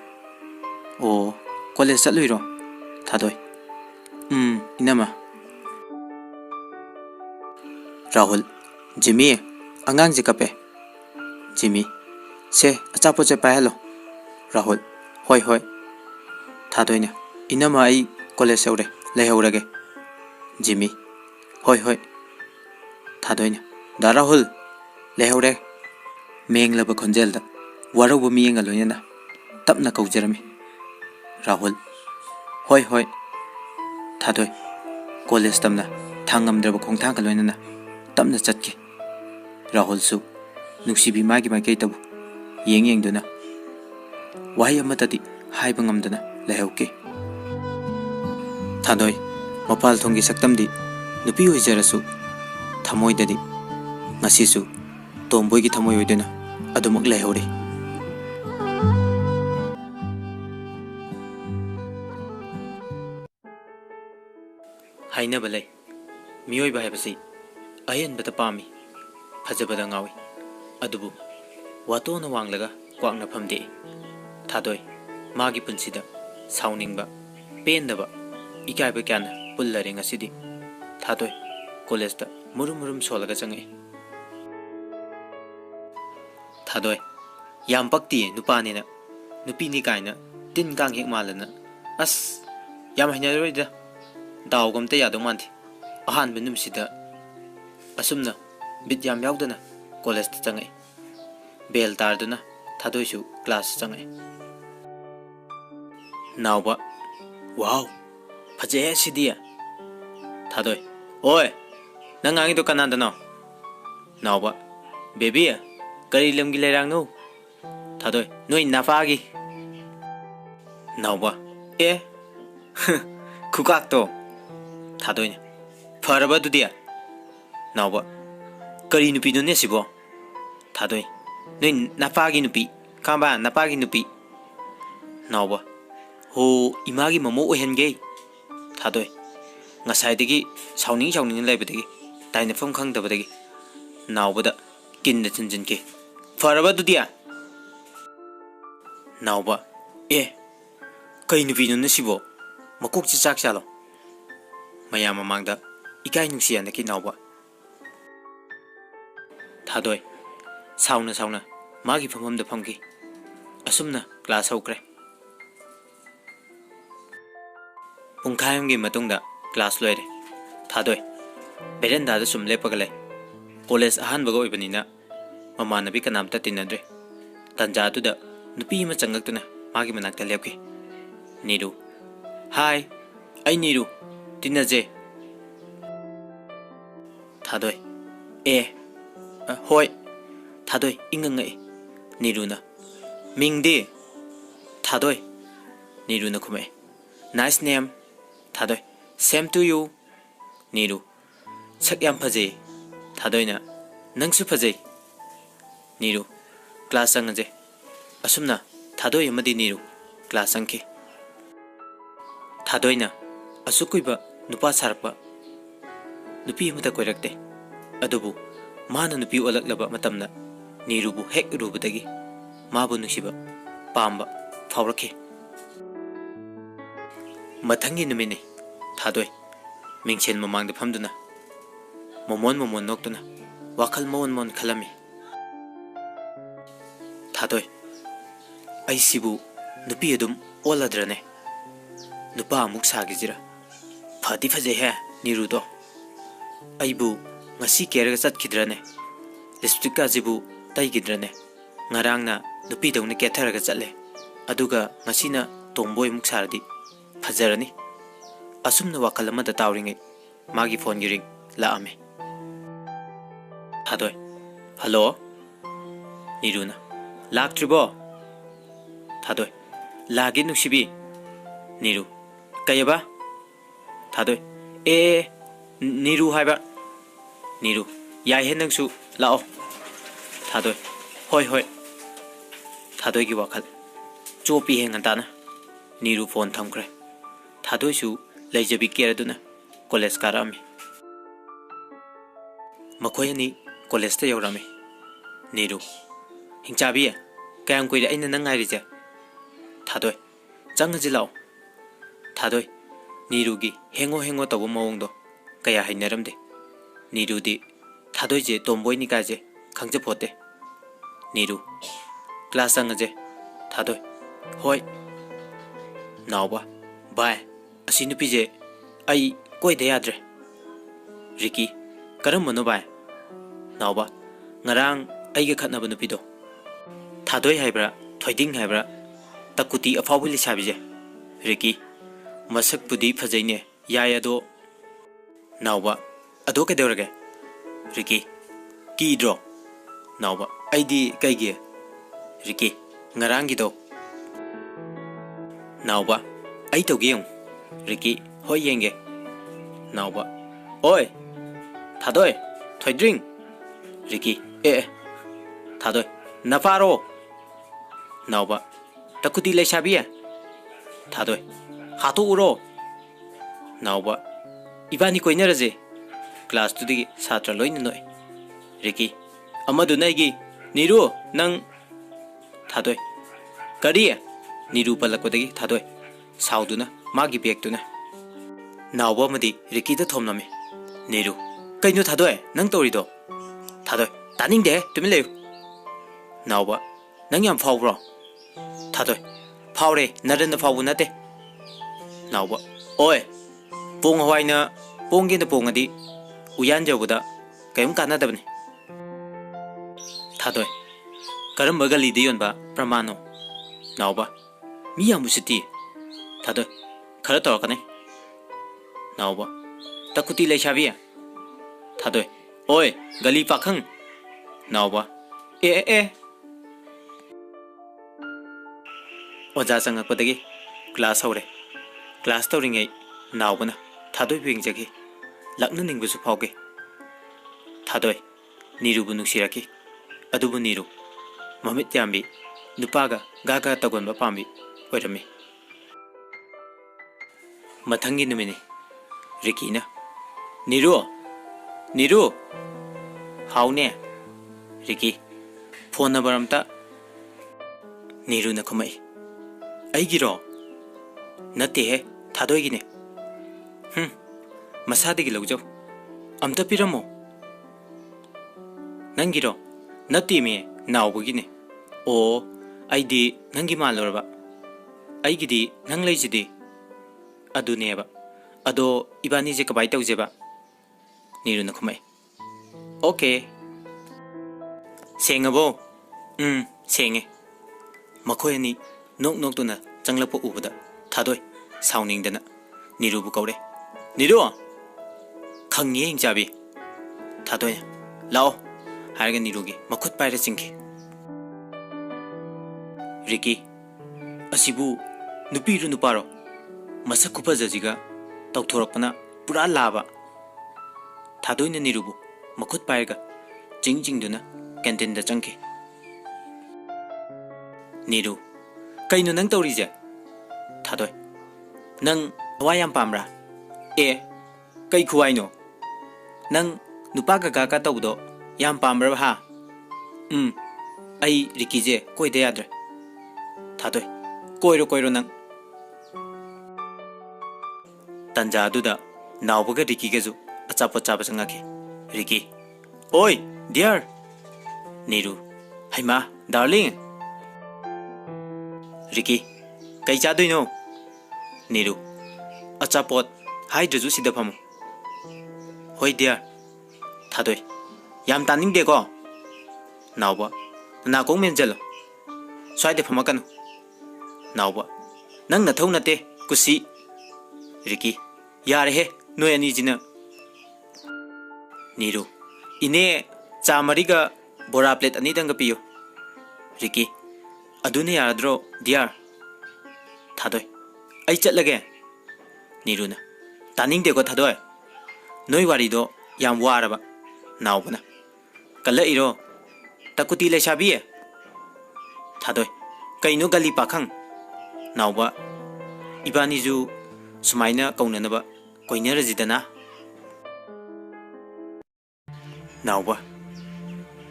"ꯑꯣ, ꯀꯣꯂꯦꯖ ꯆꯠꯂꯨꯏꯔꯣ?" ꯊꯥꯗꯣꯏ, ꯏꯅꯝꯃ." ꯔꯥꯍꯨꯜ, "ꯖꯤꯃꯤ, ꯑꯉꯥꯡꯁꯦ ꯀꯞꯄꯦ." ꯖꯤꯃꯤ, "ꯁꯦ ꯑꯆꯥꯄꯣꯠꯁꯦ ꯄꯥꯏꯍꯜꯂꯣ." ꯔꯥꯍꯨꯜ, "ꯍꯣꯏ." ꯊꯥꯗꯣꯏꯅ, "ꯏꯅꯝꯃ, ꯑꯩ ꯀꯣꯂꯦꯖ ꯌꯧꯔꯦ, ꯂꯩꯍꯧꯔꯒꯦ." ꯖꯤꯃꯤ, "ꯍꯣꯏ." ꯊꯥꯗꯣꯏꯅ, "ꯗꯥ ꯔꯥꯍꯨꯜ, ꯂꯩꯍꯧꯔꯦ." ꯃꯦꯡꯂꯕ ꯈꯣꯟꯖꯦꯜꯗ ꯋꯥꯔꯧꯕ ꯃꯤꯠꯌꯦꯡꯒ ꯂꯣꯏꯅꯅ ꯇꯞꯅ ꯀꯧꯖꯔꯝꯃꯤ꯫ ꯔꯥꯍꯨꯜ, "ꯍꯣꯏ." ꯊꯥꯗꯣꯏ ꯀꯣꯂꯦꯖ ꯇꯝꯅ ꯊꯥꯡꯉꯝꯗ꯭ꯔꯕ ꯈꯣꯡꯊꯥꯡꯒ ꯂꯣꯏꯅꯅ ꯇꯞꯅ ꯆꯠꯈꯤ꯫ ꯔꯥꯍꯨꯜꯁꯨ ꯅꯨꯡꯁꯤꯕꯤ ꯃꯥꯒꯤ ꯃꯥꯏꯀꯩꯗꯕꯨ ꯌꯦꯡꯗꯨꯅ ꯋꯥꯍꯩ ꯑꯃꯠꯇꯗꯤ ꯍꯥꯏꯕ ꯉꯝꯗꯅ ꯂꯩꯍꯧꯈꯤ꯫ ꯊꯥꯗꯣꯏ ꯃꯄꯥꯜ ꯊꯣꯡꯒꯤ ꯁꯛꯇꯝꯗꯤ ꯅꯨꯄꯤ ꯑꯣꯏꯖꯔꯁꯨ ꯊꯃꯣꯏꯗꯗꯤ ꯉꯁꯤꯁꯨ ꯇꯣꯝꯕꯣꯏꯒꯤ ꯊꯃꯣꯏ ꯑꯣꯏꯗꯨꯅ ꯑꯗꯨꯃꯛ ꯂꯩꯍꯧꯔꯤ꯫ ꯍꯥꯏꯅꯕ ꯂꯩ ꯃꯤꯑꯣꯏꯕ ꯍꯥꯏꯕꯁꯤ ꯑꯍꯦꯟꯕꯗ ꯄꯥꯝꯃꯤ ꯐꯖꯕꯗ ꯉꯥꯎꯏ ꯑꯗꯨꯕꯨ ꯋꯥꯇꯣꯟꯅ ꯋꯥꯡꯂꯒ ꯀ꯭ꯋꯥꯛꯅ ꯐꯝꯗꯦꯛꯏ ꯊꯥꯗꯣꯏ ꯃꯥꯒꯤ ꯄꯨꯟꯁꯤꯗ ꯁꯥꯎꯅꯤꯡꯕ ꯄꯦꯟꯗꯕ ꯏꯀꯥꯏꯕ ꯀꯌꯥꯅ ꯄꯨꯜꯂꯔꯦ ꯉꯁꯤꯗꯤ ꯊꯥꯗꯣꯏ ꯀꯣꯂꯦꯖꯇ ꯃꯨꯔꯨꯝ ꯃꯨꯔꯨꯝ ꯁꯣꯜꯂꯒ ꯆꯪꯉꯛꯏ ꯊꯥꯗꯣꯏ ꯌꯥꯝ ꯄꯛꯇꯤꯌꯦ ꯅꯨꯄꯥꯅꯤꯅ ꯅꯨꯄꯤꯅꯤ ꯀꯥꯏꯅ ꯇꯤꯟ ꯀꯥꯡ ꯍꯦꯛ ꯃꯥꯜꯂꯅ ꯑꯁ ꯌꯥꯝ ꯍꯩꯅꯔꯣꯏꯗ ꯗꯥꯎꯒ ꯑꯝꯇ ꯌꯥꯗꯧ ꯃꯥꯟꯗꯦ ꯑꯍꯥꯟꯕ ꯅꯨꯃꯤꯠꯁꯤꯗ ꯑꯁꯨꯝꯅ ꯕꯤꯠ ꯌꯥꯝ ꯌꯥꯎꯗꯅ ꯀꯣꯂꯦꯖꯇ ꯆꯪꯉꯛꯏ ꯕꯦꯜ ꯇꯥꯔꯗꯨꯅ ꯊꯥꯗꯣꯏꯁꯨ ꯀ꯭ꯂꯥꯁ ꯆꯪꯉꯛꯏ ꯅꯥꯎꯕ ꯋꯥꯎ ꯐꯖꯩꯍꯦ ꯁꯤꯗꯤ ꯊꯥꯗꯣꯏ ꯑꯣꯏ ꯅꯪ ꯉꯥꯡꯉꯤꯗꯣ ꯀꯅꯥꯗꯅꯣ ꯅꯥꯎꯕ ꯕꯦꯕꯤ ꯀꯔꯤ ꯂꯝꯒꯤ ꯂꯩꯔꯥꯡꯅꯣ ꯊꯥꯗꯣꯏ ꯅꯣꯏ ꯅꯄꯥꯒꯤ ꯅꯥꯎꯕ ꯑꯦ ꯈꯨꯀꯥꯛꯇꯣ ꯊꯥꯗꯣꯏꯅꯦ ꯐꯔꯕ ꯑꯗꯨꯗꯤ ꯅꯥꯎꯕ ꯀꯔꯤ ꯅꯨꯄꯤꯅꯣꯅꯦ ꯁꯤꯕꯣ ꯊꯥꯗꯣꯏ ꯅꯣꯏ ꯅꯄꯥꯒꯤ ꯅꯨꯄꯤ ꯈꯪꯕ ꯅꯄꯥꯒꯤ ꯅꯨꯄꯤ ꯅꯥꯎꯕ ꯍꯣ ꯏꯃꯥꯒꯤ ꯃꯃꯧ ꯑꯣꯏꯍꯟꯒꯦ ꯊꯥꯗꯣꯏ ꯉꯁꯥꯏꯗꯒꯤ ꯁꯥꯎꯅꯤꯡꯅ ꯂꯩꯕꯗꯒꯤ ꯇꯥꯏꯅꯐꯝ ꯈꯪꯗꯕꯗꯒꯤ ꯅꯥꯎꯕꯗ ꯀꯤꯟꯅ ꯊꯤꯟꯖꯤꯟꯈꯤ ꯐꯔꯕ ꯑꯗꯨꯗꯤ ꯅꯥꯎꯕ ꯑꯦ ꯀꯩ ꯅꯨꯄꯤꯅꯣꯅꯦ ꯁꯤꯕꯣ ꯃꯀꯣꯛꯁꯤ ꯆꯥꯛ ꯆꯥꯂꯣ ꯃꯌꯥꯝ ꯃꯃꯥꯡꯗ ꯏꯀꯥꯏ ꯅꯨꯡꯁꯤ ꯌꯥꯅꯈꯤ ꯅꯥꯎꯕ ꯊꯥꯗꯣꯏ ꯁꯥꯎꯅ ꯃꯥꯒꯤ ꯐꯝꯐꯝꯗ ꯐꯝꯈꯤ ꯑꯁꯨꯝꯅ ꯀ꯭ꯂꯥꯁ ꯍꯧꯈ꯭ꯔꯦ ꯄꯨꯡꯈꯥꯏ ꯑꯃꯒꯤ ꯃꯇꯨꯡꯗ ꯀ꯭ꯂꯥꯁ ꯂꯣꯏꯔꯦ ꯊꯥꯗꯣꯏ ꯕꯦꯔꯦꯟꯗꯥꯗ ꯁꯨꯝ ꯂꯦꯞꯄꯒ ꯂꯩ ꯀꯣꯂꯦꯖ ꯑꯍꯥꯟꯕꯒ ꯑꯣꯏꯕꯅꯤꯅ ꯃꯃꯥꯟꯅꯕꯤ ꯀꯅꯥꯝꯇ ꯇꯤꯟꯅꯗ꯭ꯔꯦ ꯇꯟꯖꯥꯗꯨꯗ ꯅꯨꯄꯤ ꯑꯃ ꯆꯪꯂꯛꯇꯨꯅ ꯃꯥꯒꯤ ꯃꯅꯥꯛꯇ ꯂꯦꯞꯈꯤ ꯅꯤꯔꯨ ꯍꯥꯏ ꯑꯩ ꯅꯤꯔꯨ ꯇꯤꯟꯅꯖꯦ ꯊꯥꯗꯣꯏ ꯑꯦ ꯍꯣꯏ ꯊꯥꯗꯣꯏ ꯏꯪꯉꯛꯏ ꯅꯤꯔꯨꯅ ꯃꯤꯡꯗꯤ ꯊꯥꯗꯣꯏ ꯅꯤꯔꯨꯅ ꯈꯨꯝꯃꯛꯑꯦ ꯅꯥꯏꯁ ꯅꯦꯝ ꯊꯥꯗꯣꯏ ꯁꯦꯝ ꯇꯨ ꯌꯨ ꯅꯤꯔꯨ ꯁꯛ ꯌꯥꯝ ꯐꯖꯩ ꯊꯥꯗꯣꯏꯅ ꯅꯪꯁꯨ ꯐꯖꯩ ꯅꯤꯔꯨ ꯀ꯭ꯂꯥꯁ ꯆꯪꯉꯁꯦ ꯑꯁꯨꯝꯅ ꯊꯥꯗꯣꯏ ꯑꯃꯗꯤ ꯅꯤꯔꯨ ꯀ꯭ꯂꯥꯁ ꯆꯪꯈꯤ ꯊꯥꯗꯣꯏꯅ ꯑꯁꯨꯛ ꯀꯨꯏꯕ ꯅꯨꯄꯥ ꯁꯥꯔꯛꯄ ꯅꯨꯄꯤ ꯑꯃꯇ ꯀꯣꯏꯔꯛꯇꯦ ꯑꯗꯨꯕꯨ ꯃꯥꯅ ꯅꯨꯄꯤ ꯑꯣꯜꯂꯛꯂꯕ ꯃꯇꯝꯗ ꯅꯤꯔꯨꯕꯨ ꯍꯦꯛ ꯎꯔꯨꯕꯗꯒꯤ ꯃꯥꯕꯨ ꯅꯨꯡꯁꯤꯕ ꯄꯥꯝꯕ ꯐꯥꯎꯔꯛꯈꯤ ꯃꯊꯪꯒꯤ ꯅꯨꯃꯤꯠꯅꯤ ꯊꯥꯗꯣꯏ ꯃꯤꯡꯁꯦꯜ ꯃꯃꯥꯡꯗ ꯐꯝꯗꯨꯅ ꯃꯣꯃꯣꯟ ꯅꯣꯛꯇꯨꯅ ꯋꯥꯈꯜ ꯃꯣꯟ ꯈꯜꯂꯝꯃꯤ ꯊꯥꯗꯣꯏ ꯑꯩꯁꯤꯕꯨ ꯅꯨꯄꯤ ꯑꯗꯨꯝ ꯑꯣꯜꯂꯗ꯭ꯔꯅꯦ ꯅꯨꯄꯥ ꯑꯃꯨꯛ ꯁꯥꯈꯤꯁꯤꯔ ꯐꯗꯤ ꯐꯖꯩꯍꯦ ꯅꯤꯔꯨꯗꯣ ꯑꯩꯕꯨ ꯉꯁꯤ ꯀꯦꯔꯒ ꯆꯠꯈꯤꯗ꯭ꯔꯅꯦ ꯂꯤꯞꯁꯇꯤꯛꯀꯁꯤꯕꯨ ꯇꯩꯈꯤꯗ꯭ꯔꯅꯦ ꯉꯔꯥꯡꯅ ꯅꯨꯄꯤꯗꯧꯅ ꯀꯦꯊꯔꯒ ꯆꯠꯂꯦ ꯑꯗꯨꯒ ꯉꯁꯤꯅ ꯇꯣꯝꯕꯣꯏ ꯑꯃꯨꯛ ꯁꯥꯔꯗꯤ ꯐꯖꯔꯅꯤ ꯑꯁꯨꯝꯅ ꯋꯥꯈꯜ ꯑꯃꯗ ꯇꯥꯎꯔꯤꯉꯩ ꯃꯥꯒꯤ ꯐꯣꯟꯒꯤ ꯔꯤꯡ ꯂꯥꯛꯑꯝꯃꯤ ꯊꯥꯗꯣꯏ ꯍꯜꯂꯣ ꯅꯤꯔꯨꯅ ꯂꯥꯛꯇ꯭ꯔꯤꯕꯣ ꯊꯥꯗꯣꯏ ꯂꯥꯛꯒꯦ ꯅꯨꯡꯁꯤꯕꯤ ꯅꯤꯔꯨ ꯀꯩꯕ ꯊꯥꯗꯣꯏ ꯑꯦ ꯅꯤꯔꯨ ꯍꯥꯏꯕ ꯅꯤꯔꯨ ꯌꯥꯏꯍꯦ ꯅꯪꯁꯨ ꯂꯥꯛꯑꯣ ꯊꯥꯗꯣꯏ ꯍꯣꯏ ꯊꯥꯗꯣꯏꯒꯤ ꯋꯥꯈꯜ ꯆꯣꯞꯄꯤꯍꯦ ꯉꯟꯇꯥꯅ ꯅꯤꯔꯨ ꯐꯣꯟ ꯊꯝꯈ꯭ꯔꯦ ꯊꯥꯗꯣꯏꯁꯨ ꯂꯩꯖꯕꯤ ꯀꯦꯔꯗꯨꯅ ꯀꯣꯂꯦꯖ ꯀꯥꯔꯛꯑꯝꯃꯤ ꯃꯈꯣꯏ ꯑꯅꯤ ꯀꯣꯂꯦꯖꯇ ꯌꯧꯔꯝꯃꯤ ꯅꯤꯔꯨ ꯍꯤꯡꯆꯥꯕꯤ ꯀꯌꯥꯝ ꯀꯨꯏꯔꯦ ꯑꯩꯅ ꯅꯪ ꯉꯥꯏꯔꯤꯁꯦ ꯊꯥꯗꯣꯏ ꯆꯪꯉꯁꯤ ꯂꯥꯛꯑꯣ ꯊꯥꯗꯣꯏ ꯅꯤꯔꯨꯒꯤ ꯍꯦꯡꯉꯣ ꯇꯧꯕ ꯃꯑꯣꯡꯗꯣ ꯀꯌꯥ ꯍꯩꯅꯔꯝꯗꯦ ꯅꯤꯔꯨꯗꯤ ꯊꯥꯗꯣꯏꯁꯦ ꯇꯣꯝꯕꯣꯏꯅꯤ ꯀꯥꯏꯁꯦ ꯈꯪꯖꯄꯣꯠꯇꯦ ꯅꯤꯔꯨ ꯀ꯭ꯂꯥꯁ ꯆꯪꯉꯁꯦ ꯊꯥꯗꯣꯏ ꯍꯣꯏ ꯅꯥꯎꯕ ꯚꯥꯏ ꯑꯁꯤ ꯅꯨꯄꯤꯁꯦ ꯑꯩ ꯀꯣꯏꯗ ꯌꯥꯗ꯭ꯔꯦ ꯔꯤꯀꯤ ꯀꯔꯝꯕꯅꯣ ꯚꯥꯏ ꯅꯥꯎꯕ ꯉꯔꯥꯡ ꯑꯩꯒ ꯈꯠꯅꯕ ꯅꯨꯄꯤꯗꯣ ꯊꯥꯗꯣꯏ ꯍꯥꯏꯕ꯭ꯔꯥ ꯊꯣꯏꯗꯤꯡ ꯍꯥꯏꯕ꯭ꯔꯥ ꯇꯀꯨꯇꯤ ꯑꯐꯥꯎꯕ ꯂꯩꯁꯥꯕꯤꯁꯦ ꯔꯤꯀꯤ ꯃꯁꯛꯄꯨꯗꯤ ꯐꯖꯩꯅꯦ ꯌꯥꯏ ꯑꯗꯣ ꯅꯥꯎꯕ ꯑꯗꯣ ꯀꯩꯗꯧꯔꯒꯦ ꯔꯤꯀꯤ ꯀꯤꯗ꯭ꯔꯣ ꯅꯥꯎꯕ ꯑꯩꯗꯤ ꯀꯩꯒꯤ ꯔꯤꯀꯤ ꯉꯔꯥꯡꯒꯤꯗꯣ ꯅꯥꯎꯕ ꯑꯩ ꯇꯧꯒꯦ ꯌꯦꯡꯉꯨ ꯔꯤꯀꯤ ꯍꯣꯏ ꯌꯦꯡꯒꯦ ꯅꯥꯎꯕ ꯑꯣꯏ ꯊꯥꯗꯣꯏ ꯊꯣꯏꯗ꯭ꯔꯤꯡ ꯔꯤꯀꯤ ꯑꯦ ꯊꯥꯗꯣꯏ ꯅꯄꯥꯔꯣ ꯅꯥꯎꯕ ꯇꯀꯨꯇꯤ ꯂꯩꯁꯥꯕꯤ ꯊꯥꯗꯣꯏ ꯍꯥꯠꯇꯣꯛꯎꯔꯣ ꯅꯥꯎꯕ Ibani koinaraje. Class to the Satra loin no. Ricky. Amadu Nagi. Niru, Nang Tadoi. Kadia. Niru Palakodagi, Tadoi. Sauduna, Magi Bektuna. Now, Womadi, Ricky the Tomnami. Niru. Kainu Tadoi, Nang Torido. Tadoi. Tanning there to me live. Now what? Nang yam foul. Tadoi. Powre, not in the foul nate. Now what? Oi. Pong Hawaii, Pong in the Pongadi. Uyanja Buddha. Came Canada. Tadoi. Karambagali Dionba, Pramano. Now what? Miyamusiti. Tadoi. Karatorkane. Now what? Takuti Le Xavier. Tadoi. Oi, Gali Pakang. Now what? Oja Sangapodagi. Glass hore. Glass touring a Nawana. Tadoi being Jackie. Laknuning was a poke. Tadoi. Niru Bunushiraki. Adubu Niru. Mamit Yambi. Nupaga. Gaga Tagon Bapambi. Wait a me. Matangi Numini. Rikina. Niru. Niru. How near? Ricky. Phone number amta. Niru Nakumai. Aigiro. Nate, Tadoigine. Masadi Gilojo. Amta Piramo. Nangiro. Nati me, now begin. Oh, I di Nangima Lorba. I gidi Nang lazy Adu neba. Ado Ibani Jacobite Zeba. Niru Nakumai. Okay. Saying a bow. Saying it. Makoyani, no to na, Janglapo Ubuda, Tadoi, sounding the Niru Bukore. Niru Kang Yang Jabi Tadoi, Lao, Hargan Nirugi, Makut Pirasinki. Ricky Asibu, Nupiru Nuparo, Masakupa Zaziga, Doctorapana, Pura Lava Tadoi Nirubu, Makut Piraga, Jing Duna, Cantin the Junkie. Niru Kainu Nang Toriza Tadoi Nang Wayam Pamra Kai Kuaino Nang Nupaga Gaka Todo Yam Pamra Ha Ai Rikize Koi de Adre Tadoi Koiro Nang Tanja Duda Naubaga Rikigazu Achapachapasangaki Riki Oi dear Niru Haima darling Ricky, Kaija do you know? Niru Achapot, Hydra Juicy the Pamo. Hoi dear Tadoi Yam Tanning de go. Now what? Nako Menjelo. Swai de Pamakan. Now what? Nang the tone te, Kusi Ricky, Yare, no any dinner. Niru Ine Chamariga Bora plate Anitanga Pio. Ricky Adune Adro, dear Tadoi. I chat again. Niruna Tanning de got Tadoi. No warido, Yam Waraba. Now, Kala Iro Takuti Le Shabie Tadoi. Kaino Gali Pakang. Now, what Ibanizu Sumaina Kaunanaba, Koiner Zidana. Now, what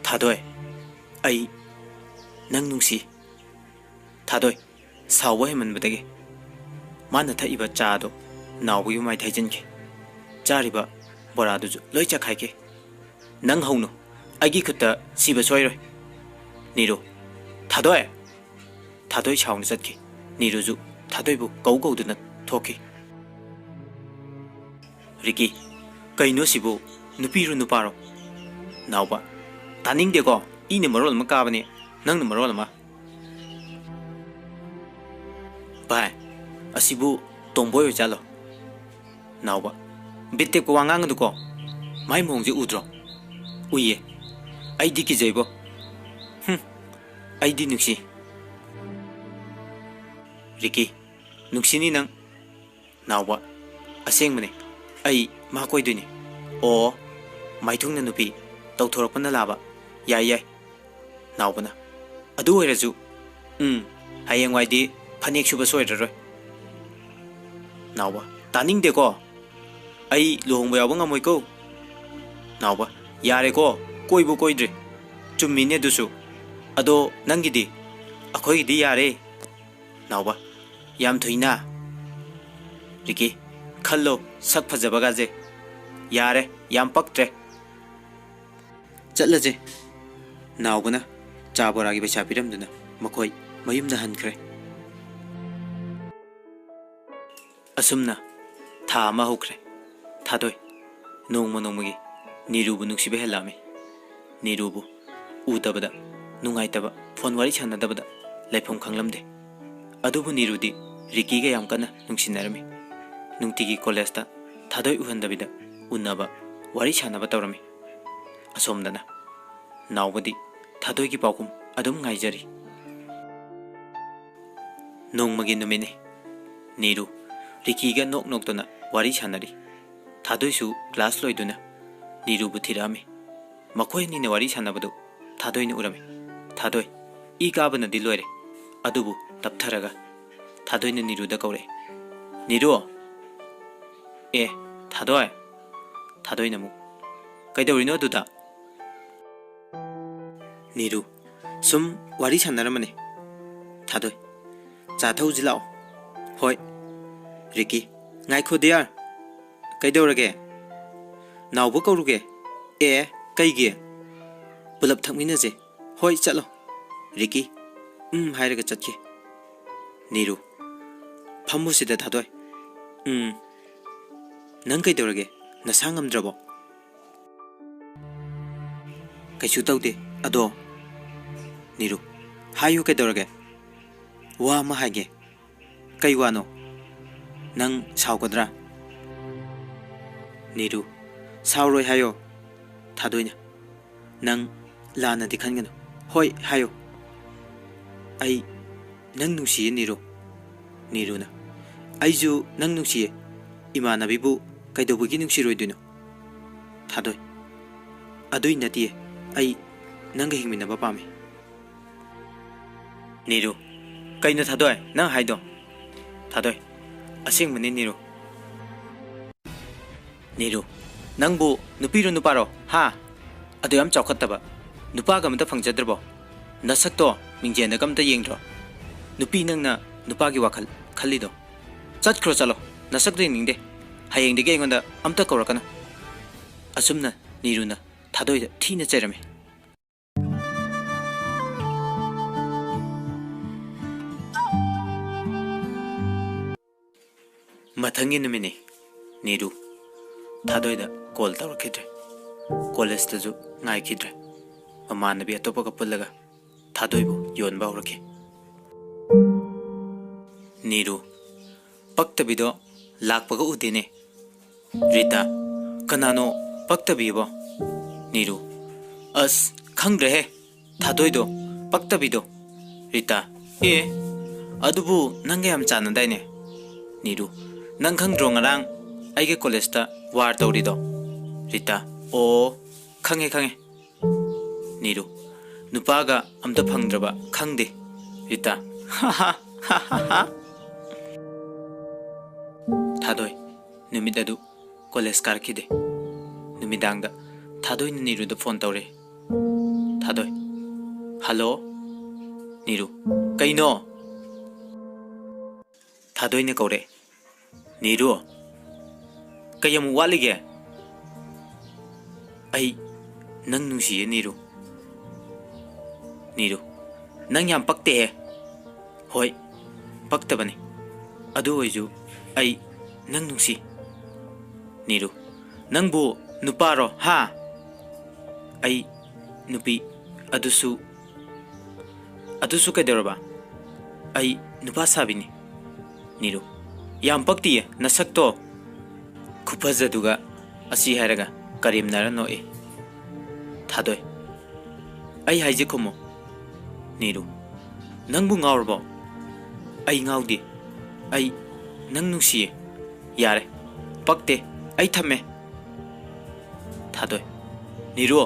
Tadoi. I Nangnusi. Tadoi, Sawaman Badagi Manata Iba Chado, now we might hajinki. Jariba, Boradu, Loicha Kaike Nang Hono, Agikuta, Siba Soire Niru Tadoi Tadoi Chaunzaki, Niruzu, Tadoibu, Gogo do not talkie. Ricky Kainosibu, Nupiru Nuparo. Now what? Tanning de go, in the Moral Macabani, Nang the Morolma. Bye. Asibu, Tomboy Jalo. Now what? Bitte Kuangang to go. My mongi udro. Uye. I dicky zebo. I didn't see. Ricky. Nuxini nang. Now what? A sing money. I, Makoi Duni. Or, my tongue nupi. Doctor Panalava. Yay. Now, Bana. A do it zoo. I am YD. Panic Suba Soiter. Now, tanning de go. ꯑꯩ ꯂꯨꯍꯣꯡꯕ ꯌꯥꯎꯕ ꯉꯝꯃꯣꯏꯀꯣ ꯅꯥꯎꯕ ꯌꯥꯔꯦꯀꯣ ꯀꯣꯏꯕꯨ ꯀꯣꯏꯗ꯭ꯔꯤ ꯆꯨꯝꯃꯤꯅꯦ ꯑꯗꯨꯁꯨ ꯑꯗꯣ ꯅꯪꯒꯤꯗꯤ ꯑꯩꯈꯣꯏꯒꯤꯗꯤ ꯌꯥꯔꯦ ꯅꯥꯎꯕ ꯌꯥꯝ ꯊꯨꯏꯅ ꯔꯤꯀꯤ ꯈꯜꯂꯣ ꯁꯛ ꯐꯖꯕꯒꯥꯁꯦ ꯌꯥꯔꯦ ꯌꯥꯝ ꯄꯛꯇ꯭ꯔꯦ ꯆꯠꯂꯁꯦ ꯅꯥꯎꯕꯅ ꯆꯥ ꯕꯣꯔꯥꯒꯤ ꯄꯩꯁꯥ ꯄꯤꯔꯝꯗꯨꯅ ꯃꯈꯣꯏ ꯃꯌꯨꯝꯗ ꯍꯟꯈ꯭ꯔꯦ ꯑꯁꯨꯝꯅ ꯊꯥ ꯑꯃ ꯍꯧꯈ꯭ꯔꯦ ꯊꯥꯗꯣꯏ ꯅꯣꯡꯃ ꯅꯣꯡꯃꯒꯤ ꯅꯤꯔꯨꯕꯨ ꯅꯨꯡꯁꯤꯕ ꯍꯦꯜꯂꯛꯑꯝꯃꯤ ꯅꯤꯔꯨꯕꯨ ꯎꯗꯕꯗ ꯅꯨꯡꯉꯥꯏꯇꯕ ꯐꯣꯟ ꯋꯥꯔꯤ ꯁꯥꯟꯅꯗꯕꯗ ꯂꯩꯐꯝ ꯈꯪꯂꯝꯗꯦ ꯑꯗꯨꯕꯨ ꯅꯤꯔꯨꯗꯤ ꯔꯤꯀꯤꯒ ꯌꯥꯝ ꯀꯟꯅ ꯅꯨꯡꯁꯤꯅꯔꯝꯃꯤ ꯅꯨꯡꯇꯤꯒꯤ ꯀꯣꯂꯦꯖꯇ ꯊꯥꯗꯣꯏ ꯎꯍꯟꯗꯕꯤꯗ ꯎꯟꯅꯕ ꯋꯥꯔꯤ ꯁꯥꯟꯅꯕ ꯇꯧꯔꯝꯃꯤ ꯑꯁꯣꯝꯗꯅ ꯅꯥꯎꯕꯗꯤ ꯊꯥꯗꯣꯏꯒꯤ ꯄꯥꯎꯈꯨꯝ ꯑꯗꯨꯝ ꯉꯥꯏꯖꯔꯤ ꯅꯣꯡꯃꯒꯤ ꯅꯨꯃꯤꯠꯅꯤ ꯅꯤꯔꯨ ꯔꯤꯀꯤꯒ ꯅꯣꯛ ꯅꯣꯛꯇꯨꯅ ꯋꯥꯔꯤ ꯁꯥꯟꯅꯔꯤ ꯊꯥꯗꯣꯏꯁꯨ ꯀ꯭ꯂꯥꯁ ꯂꯣꯏꯗꯨꯅ ꯅꯤꯔꯨꯕꯨ ꯊꯤꯔꯛꯑꯝꯃꯤ ꯃꯈꯣꯏ ꯑꯅꯤꯅ ꯋꯥꯔꯤ ꯁꯥꯟꯅꯕꯗꯨ ꯊꯥꯗꯣꯏꯅ ꯎꯔꯝꯃꯤ ꯊꯥꯗꯣꯏ ꯏ ꯀꯥꯕꯅꯗꯤ ꯂꯣꯏꯔꯦ ꯑꯗꯨꯕꯨ ꯇꯞꯊꯔꯒ ꯊꯥꯗꯣꯏꯅ ꯅꯤꯔꯨꯗ ꯀꯧꯔꯛꯑꯦ ꯅꯤꯔꯨ ꯑꯦ ꯊꯥꯗꯣꯏ ꯊꯥꯗꯣꯏꯅ ꯑꯃꯨꯛ ꯀꯩꯗꯧꯔꯤꯅꯣ ꯑꯗꯨꯗ ꯅꯤꯔꯨ ꯁꯨꯝ ꯋꯥꯔꯤ ꯁꯥꯟꯅꯔꯝꯕꯅꯤ ꯊꯥꯗꯣꯏ ꯆꯥ ꯊꯛꯎꯁꯤ ꯂꯥꯛꯑꯣ ꯍꯣꯏ ꯔꯤꯀꯤ ꯉꯥꯏꯈꯣ ꯗꯤꯌꯥꯔ ꯀꯩꯗꯧꯔꯒꯦ ꯅꯥꯎꯕ ꯀꯧꯔꯨꯒꯦ ꯑꯦ ꯀꯩꯒꯤ ꯄꯨꯂꯞ ꯊꯛꯃꯤꯟꯅꯁꯦ ꯍꯣꯏ ꯆꯠꯂꯣ ꯔꯤꯀꯤ ꯍꯥꯏꯔꯒ ꯆꯠꯈꯤ ꯅꯤꯔꯨ ꯐꯝꯃꯨꯁꯤꯗ ꯊꯥꯗꯣꯏ ꯅꯪ ꯀꯩꯗꯧꯔꯒꯦ ꯅꯁꯥ ꯉꯝꯗ꯭ꯔꯕꯣ ꯀꯩꯁꯨ ꯇꯧꯗꯦ ꯑꯗꯣ ꯅꯤꯔꯨ ꯍꯥꯏꯌꯨ ꯀꯩꯗꯧꯔꯒꯦ ꯋꯥ ꯑꯃ ꯍꯥꯏꯒꯦ ꯀꯩ ꯋꯥꯅꯣ ꯅꯪ ꯁꯥꯎꯒꯗ꯭ꯔꯥ ꯅꯤꯔꯨ ꯁꯥꯎꯔꯣꯏ ꯍꯥꯏꯌꯣ ꯊꯥꯗꯣꯏꯅ ꯅꯪ ꯂꯥꯟꯅꯗꯤ ꯈꯟꯒꯅꯨ ꯍꯣꯏ ꯍꯥꯏꯌꯣ ꯑꯩ ꯅꯪ ꯅꯨꯡꯁꯤꯌꯦ ꯅꯤꯔꯨ ꯅꯤꯔꯨꯅ ꯑꯩꯁꯨ ꯅꯪ ꯅꯨꯡꯁꯤꯌꯦ ꯏꯃꯥꯟꯅꯕꯤꯕꯨ ꯀꯩꯗꯧꯕꯒꯤ ꯅꯨꯡꯁꯤꯔꯣꯏꯗꯣꯏꯅꯣ ꯊꯥꯗꯣꯏ ꯑꯗꯨꯏ ꯅꯠꯇꯤꯌꯦ ꯑꯩ ꯅꯪꯒ ꯍꯤꯡꯃꯤꯟꯅꯕ ꯄꯥꯝꯃꯤ ꯅꯤꯔꯨ ꯀꯩꯅꯣ ꯊꯥꯗꯣꯏ ꯅꯪ ꯍꯥꯏꯗꯣ ꯊꯥꯗꯣꯏ ꯑꯁꯦꯡꯕꯅꯤ ꯅꯤꯔꯨ ꯅꯤꯔꯨ ꯅꯪꯕꯨ ꯅꯨꯄꯤꯔꯣ ꯅꯨꯄꯥꯔꯣ ꯍꯥ ꯑꯗꯨ ꯌꯥꯝ ꯆꯥꯎꯈꯠꯇꯕ ꯅꯨꯄꯥꯒ ꯑꯃꯇ ꯐꯪꯖꯗ꯭ꯔꯕꯣ ꯅꯁꯛꯇꯣ ꯃꯤꯡꯖꯦꯜꯗꯒ ꯑꯝꯇ ꯌꯦꯡꯗ꯭ꯔꯣ ꯅꯨꯄꯤ ꯅꯪꯅ ꯅꯨꯄꯥꯒꯤ ꯋꯥꯈꯜ ꯈꯜꯂꯤꯗꯣ ꯆꯠꯈ꯭ꯔꯣ ꯆꯠꯂꯣ ꯅꯁꯛꯇꯣ ꯌꯦꯡꯅꯤꯡꯗꯦ ꯍꯌꯦꯡꯗꯒꯤ ꯑꯩꯉꯣꯟꯗ ꯑꯝꯇ ꯀꯧꯔꯛꯀꯅꯨ ꯑꯁꯨꯝꯅ ꯅꯤꯔꯨꯅ ꯊꯥꯗꯣꯏꯗ ꯊꯤꯅ ꯆꯩꯔꯝꯃꯤ ꯃꯊꯪꯒꯤ ꯅꯨꯃꯤꯠꯅꯤ ꯅꯤꯔꯨ ꯊꯥꯗꯣꯏꯗ ꯀꯣꯜ ꯇꯧꯔꯛꯈꯤꯗ꯭ꯔꯦ ꯀꯣꯂꯦꯖꯇꯁꯨ ꯉꯥꯏꯈꯤꯗ꯭ꯔꯦ ꯃꯃꯥꯟꯅꯕꯤ ꯑꯇꯣꯞꯄꯒ ꯄꯨꯜꯂꯒ ꯊꯥꯗꯣꯏꯕꯨ ꯌꯣꯟꯕ ꯍꯧꯔꯛꯈꯤ ꯅꯤꯔꯨ ꯄꯛꯇꯕꯤꯗꯣ ꯂꯥꯛꯄꯒ ꯎꯗꯦꯅꯦ ꯔꯤꯇꯥ ꯀꯅꯥꯅꯣ ꯄꯛꯇꯕꯤꯕꯣ ꯅꯤꯔꯨ ꯑꯁ ꯈꯪꯗ꯭ꯔꯦꯍꯦ ꯊꯥꯗꯣꯏꯗꯣ ꯄꯛꯇꯕꯤꯗꯣ ꯔꯤꯇꯥ ꯑꯦ ꯑꯗꯨꯕꯨ ꯅꯪꯒ ꯌꯥꯝ ꯆꯥꯟꯅꯗꯥꯏꯅꯦ ꯅꯤꯔꯨ ꯅꯪ ꯈꯪꯗ꯭ꯔꯣ ꯉꯔꯥꯡ ꯑꯩꯒꯤ ꯀꯣꯂꯦꯖꯇ ꯋꯥꯔ ꯇꯧꯔꯤꯗꯣ ꯔꯤꯇꯥ ꯑꯣ ꯈꯪꯉꯦ ꯈꯪꯉꯦ ꯅꯤꯔꯨ ꯅꯨꯄꯥꯒ ꯑꯝꯇ ꯐꯪꯗ꯭ꯔꯕ ꯈꯪꯗꯦ ꯔꯤꯇꯥ ꯊꯥꯗꯣꯏ ꯅꯨꯃꯤꯠ ꯑꯗꯨ ꯀꯣꯂꯦꯖ ꯀꯥꯔꯛꯈꯤꯗꯦ ꯅꯨꯃꯤꯗꯥꯡꯗ ꯊꯥꯗꯣꯏꯅ ꯅꯤꯔꯨꯗ ꯐꯣꯟ ꯇꯧꯔꯦ ꯊꯥꯗꯣꯏ ꯍꯜꯂꯣ ꯅꯤꯔꯨ ꯀꯩꯅꯣ ꯊꯥꯗꯣꯏꯅ ꯀꯧꯔꯦ ꯅꯤꯔꯨ ꯀꯩ ꯑꯃꯨꯛ ꯋꯥꯠꯂꯤꯒꯦ ꯑꯩ ꯅꯪ ꯅꯨꯡꯁꯤꯌꯦ ꯅꯤꯔꯨ ꯅꯤꯔꯨ ꯅꯪ ꯌꯥꯝ ꯄꯛꯇꯦꯍꯦ ꯍꯣꯏ ꯄꯛꯇꯕꯅꯤ ꯑꯗꯨ ꯑꯣꯏꯁꯨ ꯑꯩ ꯅꯪ ꯅꯨꯡꯁꯤ ꯅꯤꯔꯨ ꯅꯪꯕꯨ ꯅꯨꯄꯥꯔꯣ ꯍꯥ ꯑꯩ ꯅꯨꯄꯤ ꯑꯗꯨꯁꯨ ꯀꯩꯗꯧꯔꯕ ꯑꯩ ꯅꯨꯄꯥ ꯁꯥꯕꯤꯅꯤ ꯅꯤꯔꯨ ꯌꯥꯝ ꯄꯛꯇꯤꯌꯦ ꯅꯁꯛꯇꯣ ꯈꯨꯐꯖꯗꯨꯒ ꯑꯁꯤ ꯍꯥꯏꯔꯒ ꯀꯔꯦꯝꯅꯔ ꯅꯣꯛꯏ ꯊꯥꯗꯣꯏ ꯑꯩ ꯍꯥꯏꯖꯦ ꯈꯨꯝꯃꯨ ꯅꯤꯔꯨ ꯅꯪꯕꯨ ꯉꯥꯎꯔꯕꯣ ꯑꯩ ꯉꯥꯎꯗꯦ ꯑꯩ ꯅꯪ ꯅꯨꯡꯁꯤꯌꯦ ꯌꯥꯔꯦ ꯄꯛꯇꯦ ꯑꯩ ꯊꯝꯃꯦ ꯊꯥꯗꯣꯏ ꯅꯤꯔꯨ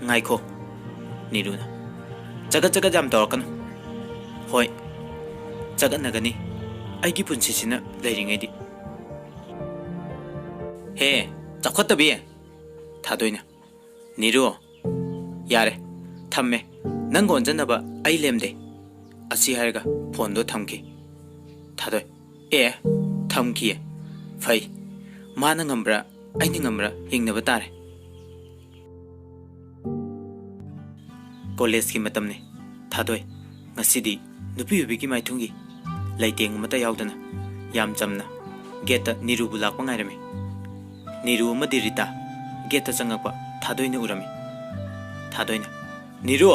ꯉꯥꯏꯈꯣ ꯅꯤꯔꯨꯅ ꯆꯒꯠ ꯌꯥꯝ ꯇꯧꯔꯛꯀꯅꯨ ꯍꯣꯏ ꯆꯒꯠꯅꯒꯅꯤ ꯑꯩꯒꯤ ꯄꯨꯟꯁꯤꯁꯤꯅ ꯂꯩꯔꯤꯉꯩꯗꯤ ꯍꯦ ꯆꯥꯎꯈꯠꯇꯕꯤ ꯊꯥꯗꯣꯏꯅ ꯅꯤꯔꯨ ꯌꯥꯔꯦ ꯊꯝꯃꯦ ꯅꯪ ꯑꯣꯟꯖꯅꯕ ꯑꯩ ꯂꯦꯝꯗꯦ ꯑꯁꯤ ꯍꯥꯏꯔꯒ ꯐꯣꯟꯗꯣ ꯊꯝꯈꯤ ꯊꯥꯗꯣꯏ ꯑꯦ ꯊꯝꯈꯤꯌꯦ ꯐꯩ ꯃꯥꯅ ꯉꯝꯕ꯭ꯔꯥ ꯑꯩꯅ ꯉꯝꯕ꯭ꯔꯥ ꯌꯦꯡꯅꯕ ꯇꯥꯔꯦ ꯀꯣꯂꯦꯖꯀꯤ ꯃꯇꯝꯅꯤ ꯊꯥꯗꯣꯏ ꯉꯁꯤꯗꯤ ꯅꯨꯄꯤ ꯑꯣꯏꯕꯤꯒꯤ ꯃꯥꯏꯊꯣꯡꯒꯤ ꯂꯩꯇꯦꯡ ꯑꯃꯠꯇ ꯌꯥꯎꯗꯅ ꯌꯥꯝ ꯆꯝꯅ ꯒꯦꯠꯇ ꯅꯤꯔꯨꯕꯨ ꯂꯥꯛꯄ ꯉꯥꯏꯔꯝꯃꯤ ꯅꯤꯔꯨ ꯑꯃꯗꯤ ꯔꯤꯇꯥ ꯒꯦꯠꯇ ꯆꯪꯉꯛꯄ ꯊꯥꯗꯣꯏꯅ ꯎꯔꯝꯃꯤ ꯊꯥꯗꯣꯏꯅ ꯅꯤꯔꯨ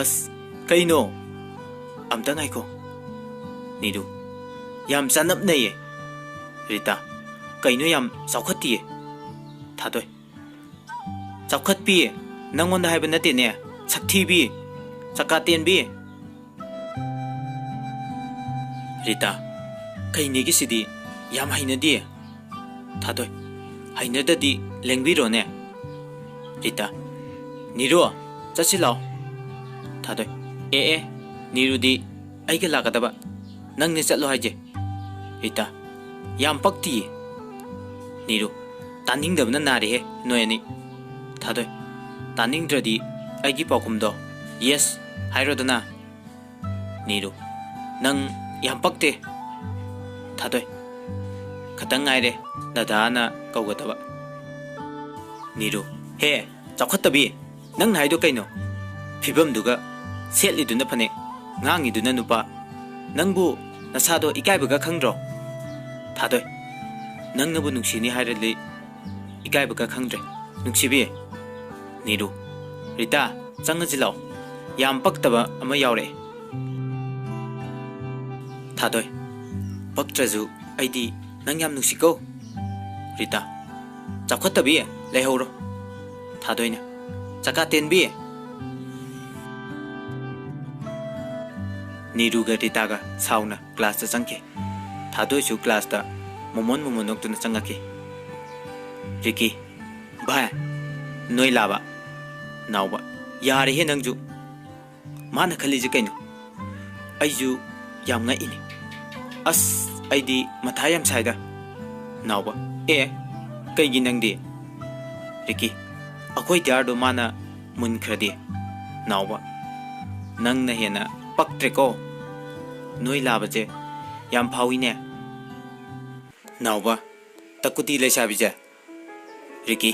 ꯑꯁ ꯀꯩꯅꯣ ꯑꯝꯇ ꯉꯥꯏꯈꯣ ꯅꯤꯔꯨ ꯌꯥꯝ ꯆꯅꯞꯅꯩꯌꯦ ꯔꯤꯇꯥ ꯀꯩꯅꯣ ꯌꯥꯝ ꯆꯥꯎꯈꯠꯇꯤꯌꯦ ꯊꯥꯗꯣꯏ ꯆꯥꯎꯈꯠꯄꯤ ꯅꯪꯉꯣꯟꯗ ꯍꯥꯏꯕ ꯅꯠꯇꯦꯅꯦ ꯁꯛꯊꯤꯕꯤ ꯆꯀꯥ ꯇꯦꯟꯕꯤ ꯔꯤꯇꯥ ꯀꯩꯅꯦꯒꯤꯁꯤꯗꯤ ꯌꯥꯝ ꯍꯩꯅꯗꯦ ꯊꯥꯗꯣꯏ ꯍꯩꯅꯗꯗꯤ ꯂꯦꯡꯕꯤꯔꯣꯅꯦ ꯔꯤꯇꯥ ꯅꯤꯔꯨ ꯆꯠꯁꯤ ꯂꯥꯎ ꯊꯥꯗꯣꯏ ꯑꯦ ꯅꯤꯔꯨꯗꯤ ꯑꯩꯒ ꯂꯥꯛꯀꯗꯕ ꯅꯪꯅꯦ ꯆꯠꯂꯣ ꯍꯥꯏꯖꯦ ꯔꯤꯇꯥ ꯌꯥꯝ ꯄꯛꯇꯤꯌꯦ ꯅꯤꯔꯨ ꯇꯥꯅꯤꯡꯗꯕꯅ ꯅꯥꯔꯦꯍꯦ ꯅꯣꯏ ꯑꯅꯤ ꯊꯥꯗꯣꯏ ꯇꯥꯅꯤꯡꯗ꯭ꯔꯗꯤ ꯑꯩꯒꯤ ꯄꯥꯎꯈꯨꯝꯗꯣ ꯌꯦꯁ ꯍꯥꯏꯔꯣꯗꯅ ꯅꯤꯔꯨ ꯅꯪ ꯌꯥꯝ ꯄꯛꯇꯦ ꯊꯥꯗꯣꯏ ꯈꯇꯪ ꯉꯥꯏꯔꯦ ꯗꯗꯥꯅ ꯀꯧꯒꯗꯕ ꯅꯤꯔꯨ ꯍꯦ ꯆꯥꯎꯈꯠꯇꯕꯤ ꯅꯪꯅ ꯍꯥꯏꯗꯣ ꯀꯩꯅꯣ ꯐꯤꯕꯝꯗꯨꯒ ꯁꯦꯠꯂꯤꯗꯨꯅ ꯐꯅꯦꯛ ꯉꯥꯡꯉꯤꯗꯨꯅ ꯅꯨꯄꯥ ꯅꯪꯕꯨ ꯅꯁꯥꯗꯣ ꯏꯀꯥꯏꯕꯒ ꯈꯪꯗ꯭ꯔꯣ ꯊꯥꯗꯣꯏ ꯅꯪꯅꯕꯨ ꯅꯨꯡꯁꯤꯅꯤ ꯍꯥꯏꯔꯗꯤ ꯏꯀꯥꯏꯕꯒ ꯈꯪꯗ꯭ꯔꯦ ꯅꯨꯡꯁꯤꯕꯤ ꯅꯤꯔꯨ ꯔꯤꯇꯥ ꯆꯪꯉꯁꯤ ꯂꯥꯎ ꯌꯥꯝ ꯄꯛꯇꯕ ꯑꯃ ꯌꯥꯎꯔꯛꯑꯦ ꯊꯥꯗꯣꯏ ꯄꯛꯇ꯭ꯔꯁꯨ ꯑꯩꯗꯤ ꯅꯪ ꯌꯥꯝ ꯅꯨꯡꯁꯤꯀꯣ ꯔꯤꯇꯥ ꯆꯥꯎꯈꯠꯇꯕꯤ ꯂꯩꯍꯧꯔꯣ ꯊꯥꯗꯣꯏꯅ ꯆꯀꯥ ꯇꯦꯟꯕꯤ ꯅꯤꯔꯨꯒ ꯔꯤꯇꯥꯒ ꯁꯥꯎꯅ ꯀ꯭ꯂꯥꯁꯇ ꯆꯪꯈꯤ ꯊꯥꯗꯣꯏꯁꯨ ꯀ꯭ꯂꯥꯁꯇ ꯃꯣꯃꯣꯟ ꯅꯣꯛꯇꯨꯅ ꯆꯪꯉꯛꯈꯤ ꯔꯤꯀꯤ ꯚꯥꯏ ꯅꯣꯏ ꯂꯥꯕ ꯅꯥꯎꯕ ꯌꯥꯔꯦꯍꯦ ꯅꯪꯁꯨ ꯃꯥꯅ ꯈꯜꯂꯤꯁꯦ ꯀꯩꯅꯣ ꯑꯩꯁꯨ ꯌꯥꯝ ꯉꯛꯏꯅꯦ ꯑꯁ ꯑꯩꯗꯤ ꯃꯊꯥ ꯌꯥꯝ ꯁꯥꯏꯗ ꯅꯥꯎꯕ ꯑꯦ ꯀꯩꯒꯤ ꯅꯪꯗꯤ ꯔꯤꯀꯤ ꯑꯩꯈꯣꯏ ꯇꯤꯌꯥꯔꯗꯣ ꯃꯥꯅ ꯃꯨꯟꯈ꯭ꯔꯗꯤ ꯅꯥꯎꯕ ꯅꯪꯅ ꯍꯦꯟꯅ ꯄꯛꯇ꯭ꯔꯦꯀꯣ ꯅꯣꯏ ꯂꯥꯕꯁꯦ ꯌꯥꯝ ꯐꯥꯎꯏꯅꯦ ꯅꯥꯎꯕ ꯇꯀꯨꯇꯤ ꯂꯩꯁꯥꯕꯤꯁꯦ ꯔꯤꯀꯤ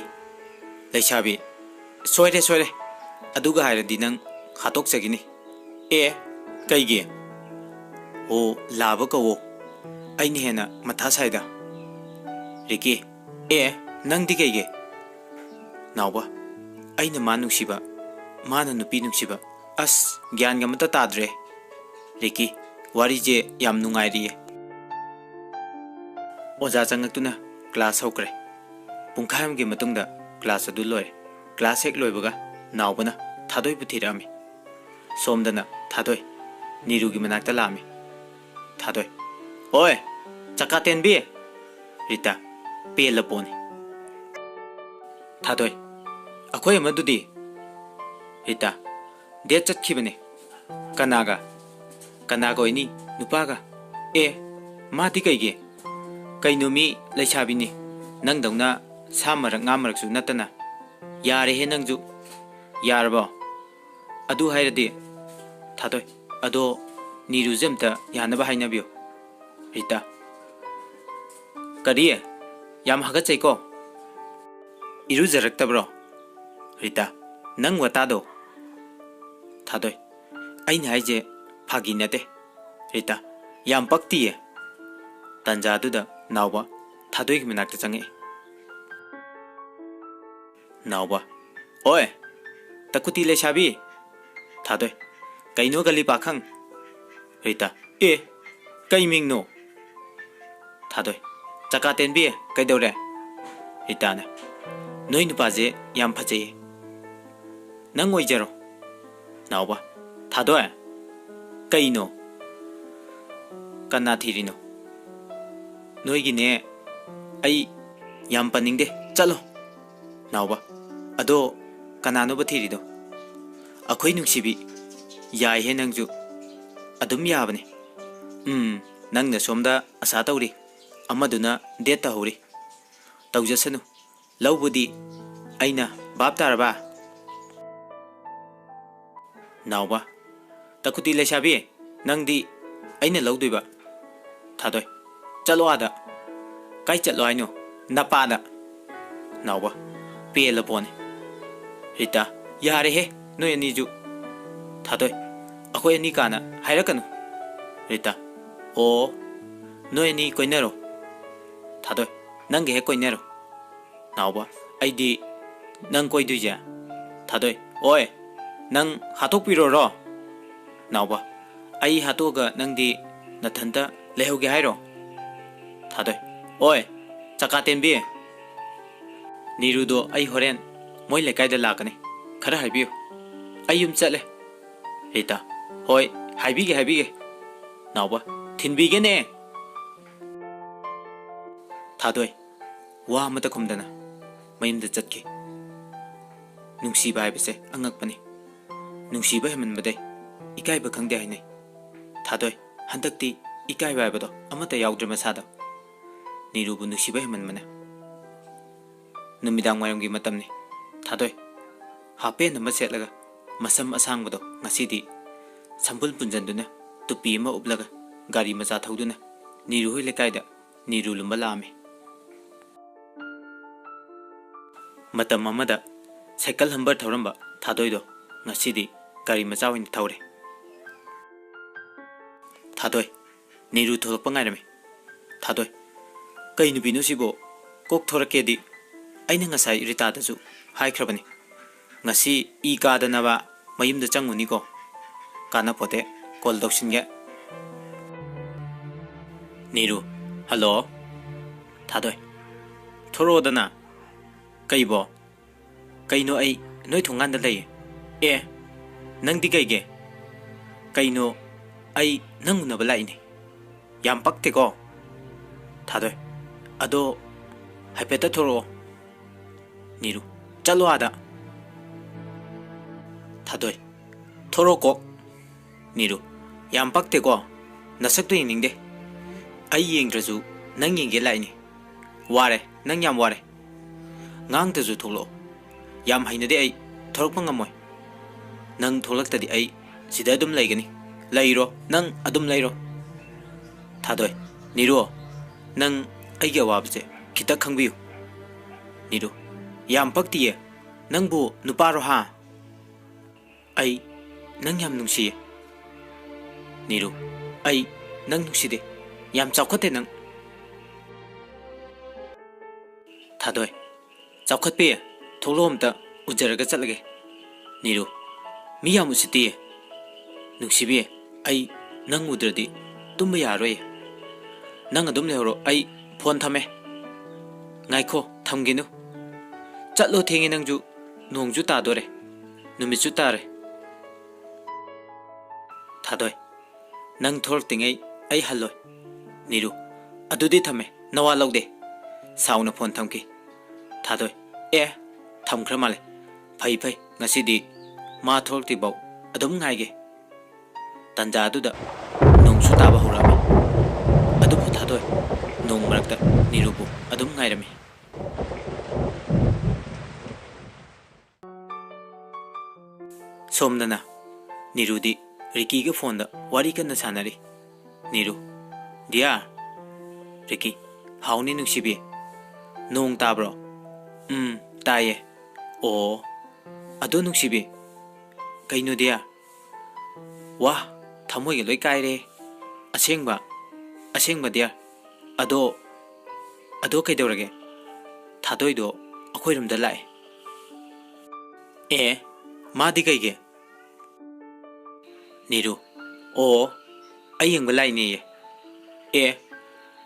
ꯂꯩꯁꯥꯕꯤ ꯁꯣꯏꯔꯦ ꯑꯗꯨꯒ ꯍꯥꯏꯔꯗꯤ ꯅꯪ ꯍꯥꯠꯇꯣꯛꯆꯈꯤꯅꯤ ꯑꯦ ꯀꯩꯒꯤ ꯑꯣ ꯂꯥꯕ ꯀꯧꯋꯣ ꯑꯩꯅ ꯍꯦꯟꯅ ꯃꯊꯥ ꯁꯥꯏꯗ ꯔꯤꯀꯤ ꯑꯦ ꯅꯪꯗꯤ ꯀꯩꯒꯤ ꯅꯥꯎꯕ ꯑꯩꯅ ꯃꯥ ꯅꯨꯡꯁꯤꯕ ꯃꯥꯅ ꯅꯨꯄꯤ ꯅꯨꯡꯁꯤꯕ ꯑꯁ ꯒ꯭ꯌꯥꯟꯒ ꯑꯃꯠꯇ ꯇꯥꯗ꯭ꯔꯦ ꯔꯤꯀꯤ ꯋꯥꯔꯤꯁꯦ ꯌꯥꯝ ꯅꯨꯡꯉꯥꯏꯔꯤꯌꯦ ꯑꯣꯖꯥ ꯆꯪꯉꯛꯇꯨꯅ ꯀ꯭ꯂꯥꯁ ꯍꯧꯈ꯭ꯔꯦ ꯄꯨꯡꯈꯥꯏ ꯑꯃꯒꯤ ꯃꯇꯨꯡꯗ ꯀ꯭ꯂꯥꯁ ꯑꯗꯨ ꯂꯣꯏꯔꯦ ꯀ꯭ꯂꯥꯁ ꯍꯦꯛ ꯂꯣꯏꯕꯒ ꯅꯥꯎꯕꯅ ꯊꯥꯗꯣꯏꯕꯨ ꯊꯤꯔꯛꯑꯝꯃꯤ ꯁꯣꯝꯗꯅ ꯊꯥꯗꯣꯏ ꯅꯤꯔꯨꯒꯤ ꯃꯅꯥꯛꯇ ꯂꯥꯛꯑꯝꯃꯤ ꯊꯥꯗꯣꯏ ꯑꯣꯏ ꯆꯀꯥ ꯇꯦꯟꯕꯤ ꯔꯤꯇꯥ ꯄꯦꯜꯂ ꯄꯣꯅꯤ ꯊꯥꯗꯣꯏ ꯑꯩꯈꯣꯏ ꯑꯃꯗꯨꯗꯤ ꯔꯤꯇꯥ ꯗꯦꯠ ꯆꯠꯈꯤꯕꯅꯦ ꯀꯅꯥꯒ ꯑꯣꯏꯅꯤ ꯅꯨꯄꯥꯒ ꯑꯦ ꯃꯥꯗꯤ ꯀꯩꯒꯤ ꯀꯩꯅꯣ ꯃꯤ ꯂꯩꯁꯥꯕꯤꯅꯤ ꯅꯪꯗꯧꯅ ꯁꯥ ꯃꯔꯛ ꯉꯥ ꯃꯔꯛꯁꯨ ꯅꯠꯇꯅ ꯌꯥꯔꯦꯍꯦ ꯅꯪꯁꯨ ꯌꯥꯔꯕꯣ ꯑꯗꯨ ꯍꯥꯏꯔꯗꯤ ꯊꯥꯗꯣꯏ ꯑꯗꯣ ꯅꯤꯔꯨꯁꯦ ꯑꯝꯇ ꯌꯥꯅꯕ ꯍꯥꯏꯅꯕꯤꯌꯨ ꯔꯤꯇꯥ ꯀꯔꯤ ꯌꯥꯝ ꯍꯥꯒꯠꯆꯩꯀꯣ ꯏꯔꯨꯖꯔꯛꯇꯕ꯭ꯔꯣ ꯔꯤꯇꯥ ꯅꯪ ꯋꯥꯇꯥꯗꯣ ꯊꯥꯗꯣꯏ ꯑꯩꯅ ꯍꯥꯏꯁꯦ ꯐꯥꯒꯤ ꯅꯠꯇꯦ ꯔꯤꯇꯥ ꯌꯥꯝ ꯄꯛꯇꯤꯌꯦ ꯇꯟꯖꯥꯗꯨꯗ ꯅꯥꯎꯕ ꯊꯥꯗꯣꯏꯒꯤ ꯃꯅꯥꯛꯇ ꯆꯪꯉꯛꯏ ꯅꯥꯎꯕ ꯑꯣꯏ ꯇꯀꯨꯇꯤ ꯂꯩꯁꯥꯕꯤ ꯊꯥꯗꯣꯏ ꯀꯩꯅꯣ ꯒꯂꯤ ꯄꯥꯈꯪ ꯔꯤꯇꯥ ꯑꯦ ꯀꯩ ꯃꯤꯡꯅꯣ ꯊꯥꯗꯣꯏ ꯆꯀꯥ ꯇꯦꯟꯕꯤ ꯀꯩꯗꯧꯔꯦ ꯔꯤꯇꯥꯅ ꯅꯣꯏ ꯅꯨꯄꯥꯁꯦ ꯌꯥꯝ ꯐꯖꯩꯌꯦ ꯅꯪ ꯑꯣꯏꯖꯔꯣ ꯅꯥꯎꯕ ꯊꯥꯗꯣꯏ ꯀꯩꯅꯣ ꯀꯅꯥ ꯊꯤꯔꯤꯅꯣ ꯅꯣꯏꯒꯤꯅꯦ ꯑꯩ ꯌꯥꯝ ꯄꯟꯅꯤꯡꯗꯦ ꯆꯠꯂꯣ ꯅꯥꯎꯕ ꯑꯗꯣ ꯀꯅꯥꯅꯣꯕ ꯊꯤꯔꯤꯗꯣ ꯑꯩꯈꯣꯏ ꯅꯨꯡꯁꯤꯕꯤ ꯌꯥꯏꯍꯦ ꯅꯪꯁꯨ ꯑꯗꯨꯝ ꯌꯥꯕꯅꯤ ꯅꯪꯅ ꯁꯣꯝꯗ ꯑꯁꯥ ꯇꯧꯔꯤ ꯑꯃꯗꯨꯅ ꯗꯦꯠ ꯇꯧꯍꯧꯔꯤ ꯇꯧꯖꯁꯅꯨ ꯂꯧꯕꯨꯗꯤ ꯑꯩꯅ ꯚꯥꯞ ꯇꯥꯔꯕ ꯅꯥꯎꯕ ꯇꯀꯨꯇꯤ ꯂꯩꯁꯥꯕꯤ ꯅꯪꯗꯤ ꯑꯩꯅ ꯂꯧꯗꯣꯏꯕ ꯊꯥꯗꯣꯏ ꯆꯠꯂꯣ ꯑꯥꯗ ꯀꯥꯏ ꯆꯠꯂꯣ ꯍꯥꯏꯅꯣ ꯅꯄꯥꯗ ꯅꯥꯎꯕ ꯄꯦꯜꯂꯕꯣꯅꯦ ꯔꯤꯇꯥ ꯌꯥꯔꯦꯍꯦ ꯅꯣꯏ ꯑꯅꯤꯖꯨ ꯊꯥꯗꯣꯏ ꯑꯩꯈꯣꯏ ꯑꯅꯤ ꯀꯥꯅ ꯍꯥꯏꯔꯛꯀꯅꯨ ꯔꯤꯇꯥ ꯑꯣ ꯅꯣꯏ ꯑꯅꯤ ꯀꯣꯏꯅꯔꯣ ꯊꯥꯗꯣꯏ ꯅꯪꯒ ꯍꯦꯛ ꯀꯣꯏꯅꯔꯣ ꯅꯥꯎꯕ ꯑꯩꯗꯤ ꯅꯪ ꯀꯣꯏꯗꯣꯏꯁꯦ ꯊꯥꯗꯣꯏ ꯑꯣꯏ ꯅꯪ ꯍꯥꯠꯇꯣꯛꯄꯤꯔꯣꯔꯣ ꯅꯥꯎꯕ ꯑꯩ ꯍꯥꯠꯇꯣꯛꯑꯒ ꯅꯪꯗꯤ ꯅꯊꯟꯇ ꯂꯩꯍꯧꯒꯦ ꯍꯥꯏꯔꯣ ꯊꯥꯗꯣꯏ ꯑꯣꯏ ꯆꯀꯥ ꯇꯦꯟꯕꯤ ꯅꯤꯔꯨꯗꯣ ꯑꯩ ꯍꯣꯔꯦꯟ ꯃꯣꯏ ꯂꯩꯀꯥꯏꯗ ꯂꯥꯛꯀꯅꯤ ꯈꯔ ꯍꯥꯏꯕꯤꯌꯨ ꯑꯩ ꯌꯨꯝ ꯆꯠꯂꯦ ꯔꯤꯇꯥ ꯍꯣꯏ ꯍꯥꯏꯕꯤꯒꯦ ꯅꯥꯎꯕ ꯊꯤꯟꯕꯤꯒꯦꯅꯦ ꯊꯥꯗꯣꯏ ꯋꯥ ꯑꯃꯇ ꯈꯨꯝꯗꯅ ꯃꯌꯨꯝꯗ ꯆꯠꯈꯤ ꯅꯨꯡꯁꯤꯕ ꯍꯥꯏꯕꯁꯦ ꯑꯉꯛꯄꯅꯤ ꯅꯨꯡꯁꯤꯕ ꯍꯦꯃꯟꯕꯗꯩ ꯏꯀꯥꯏꯕ ꯈꯪꯗꯦ ꯍꯥꯏꯅꯩ ꯊꯥꯗꯣꯏ ꯍꯟꯗꯛꯇꯤ ꯏꯀꯥꯏꯕ ꯍꯥꯏꯕꯗꯣ ꯑꯃꯠꯇ ꯌꯥꯎꯗ꯭ꯔꯦ ꯃꯁꯥꯗ ꯅꯤꯔꯨꯕꯨ ꯅꯨꯡꯁꯤꯕ ꯍꯦꯃꯟꯕꯅ ꯅꯨꯃꯤꯗꯥꯡ ꯋꯥꯏꯔꯝꯒꯤ ꯃꯇꯝꯅꯤ ꯊꯥꯗꯣꯏ ꯍꯥꯄꯦꯟ ꯑꯃ ꯁꯦꯠꯂꯒ ꯃꯁꯝ ꯑꯁꯥꯡꯕꯗꯣ ꯉꯁꯤꯗꯤ ꯁꯝꯕꯨꯜ ꯄꯨꯟꯖꯟꯗꯨꯅ ꯇꯨꯄꯤ ꯑꯃ ꯎꯞꯂꯒ ꯒꯥꯔꯤ ꯃꯆꯥ ꯊꯧꯗꯨꯅ ꯅꯤꯔꯨ ꯍꯣꯏ ꯂꯩꯀꯥꯏꯗ ꯅꯤꯔꯨ ꯂꯨꯝꯕ ꯂꯥꯛꯑꯝꯃꯤ ꯃꯇꯝ ꯑꯃꯗ ꯁꯥꯏꯀꯜ ꯍꯝꯕꯔ ꯊꯧꯔꯝꯕ ꯊꯥꯗꯣꯏꯗꯣ ꯉꯁꯤꯗꯤ ꯒꯥꯔꯤ ꯃꯆꯥ ꯑꯣꯏꯅ ꯊꯧꯔꯦ ꯊꯥꯗꯣꯏ ꯅꯤꯔꯨ ꯊꯣꯛꯂꯛꯄ ꯉꯥꯏꯔꯝꯃꯤ ꯊꯥꯗꯣꯏ ꯀꯩ ꯅꯨꯄꯤꯅꯣ ꯁꯤꯕꯣ ꯀꯣꯛ ꯊꯣꯔꯛꯀꯦꯗꯤ ꯑꯩꯅ ꯉꯁꯥꯏ ꯔꯤꯇꯥꯗꯁꯨ ꯍꯥꯏꯈ꯭ꯔꯕꯅꯤ ngasi I kadanaba mayumda changuni ko kana pote call tausinge Niru hello thadoi thorodana kaibo kaino ai noi thonganda lei e nangdi kaige kaino ai nangunaba laini yam pakte ko thadoi ado haipeta thoro Niru chalo ada Thadoi thoro ko Niru yam pakte ko nasak to yingde ai yengdraju nang yenge laini ware nang yam ware ngang ta ju tholo yam haina de ai thorok pangamoy nang tholak ta di ai sida dum laigani lairo nang adum lairo Thadoi Niru nang ai ga wabse kita khangbiu Niru yam pakti ye nang bu nuparo ha ai nang yam nungsi Niru ai nang nungsi de yam chawkhate nang Thadoi chawkhat pe tholom ta ujaraga chatlage Niru mi yam usiti nungsi bi ai nang udradi tumba yaroi nang adum lehoro ai phone thame ngaikho thamginu chatlo thengi nangju nongju ta dore numitju tare Thadoi nang thor tingai ai halloi Niru adudi thame nawa logde sauna phone thamki Thadoi e thamkhra male phai phai ngasidi ma thor ti bau adum ngaige tanja aduda nongsu taba horami adu Thadoi nong marakta Niru bu adum ngairami Somdana Niru di Ricky ke phone da wari kana sanari Niru dia Ricky hauni nungsibi nong tabro taye o ado nungsibi kaino dia wa thamoi ge loi kai re asengba dia ado kai dorage Thadoi do akhoi rum da lai e madi kai ge Niru o ayeng balai ni e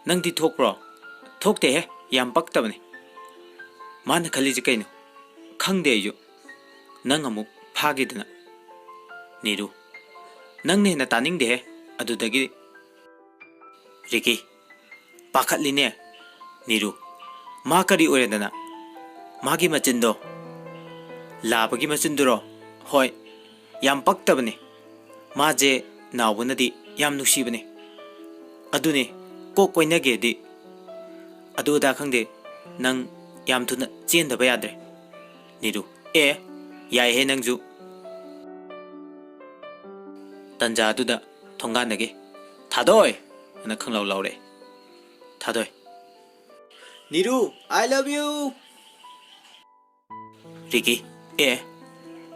nang di thokpro thokte he yam paktabani man khali ji kaino khangde ju nang amuk phagidna Niru nang ne na taning de adudagi Ricky pakhatli ne Niru ma kari oredana magi machindo labagi machinduro hoi yam paktabani maje nawunadi yam nuksibani adune ko koinage di aduda khangde nang ꯌꯥꯝ ꯊꯨꯅ ꯆꯦꯟꯗꯕ ꯌꯥꯗ꯭ꯔꯦ ꯅꯤꯔꯨ ꯌꯥꯏꯍꯦ ꯅꯪꯁꯨ ꯇꯟꯖꯥ ꯑꯗꯨꯗ ꯊꯣꯡꯒꯥꯟꯗꯒꯤ ꯊꯥꯗꯣꯏ ꯑꯅ ꯈꯪꯂꯥꯎ ꯂꯥꯎꯔꯦ ꯊꯥꯗꯣꯏ ꯅꯤꯔꯨ I love you ꯔꯤꯀꯤ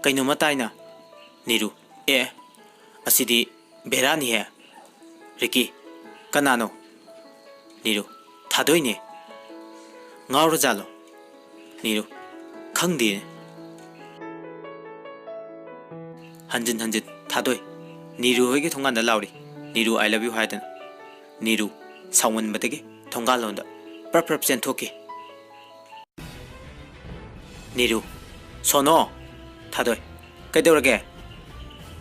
ꯀꯩꯅꯣꯝꯃ ꯇꯥꯏꯅ ꯅꯤꯔꯨ ꯑꯁꯤꯗꯤ ꯕꯦꯔꯥꯅꯤꯍꯦ ꯔꯤꯀꯤ ꯀꯅꯥꯅꯣ ꯅꯤꯔꯨ ꯊꯥꯗꯣꯏꯅꯦ ꯉꯥꯎꯔꯖꯥꯠꯂꯣ ꯅꯤꯔꯨ ꯈꯪꯗꯦꯅꯦ ꯍꯟꯖꯤꯟ ꯍꯟꯖꯤꯟ ꯊꯥꯗꯣꯏ ꯅꯤꯔꯨ ꯍꯣꯏꯒꯤ ꯊꯣꯡꯒꯥꯟꯗ ꯂꯥꯎꯔꯤ ꯅꯤꯔꯨ I love you ꯍꯥꯏꯗꯅ ꯅꯤꯔꯨ ꯁꯥꯎꯃꯟꯕꯗꯒꯤ ꯊꯣꯡꯒꯥꯜꯂꯣꯟꯗ ꯄ꯭ꯔꯞ ꯄ꯭ꯔꯞ ꯆꯦꯟꯊꯣꯛꯈꯤ ꯅꯤꯔꯨ ꯁꯣꯅꯣ ꯊꯥꯗꯣꯏ ꯀꯩꯗꯧꯔꯒꯦ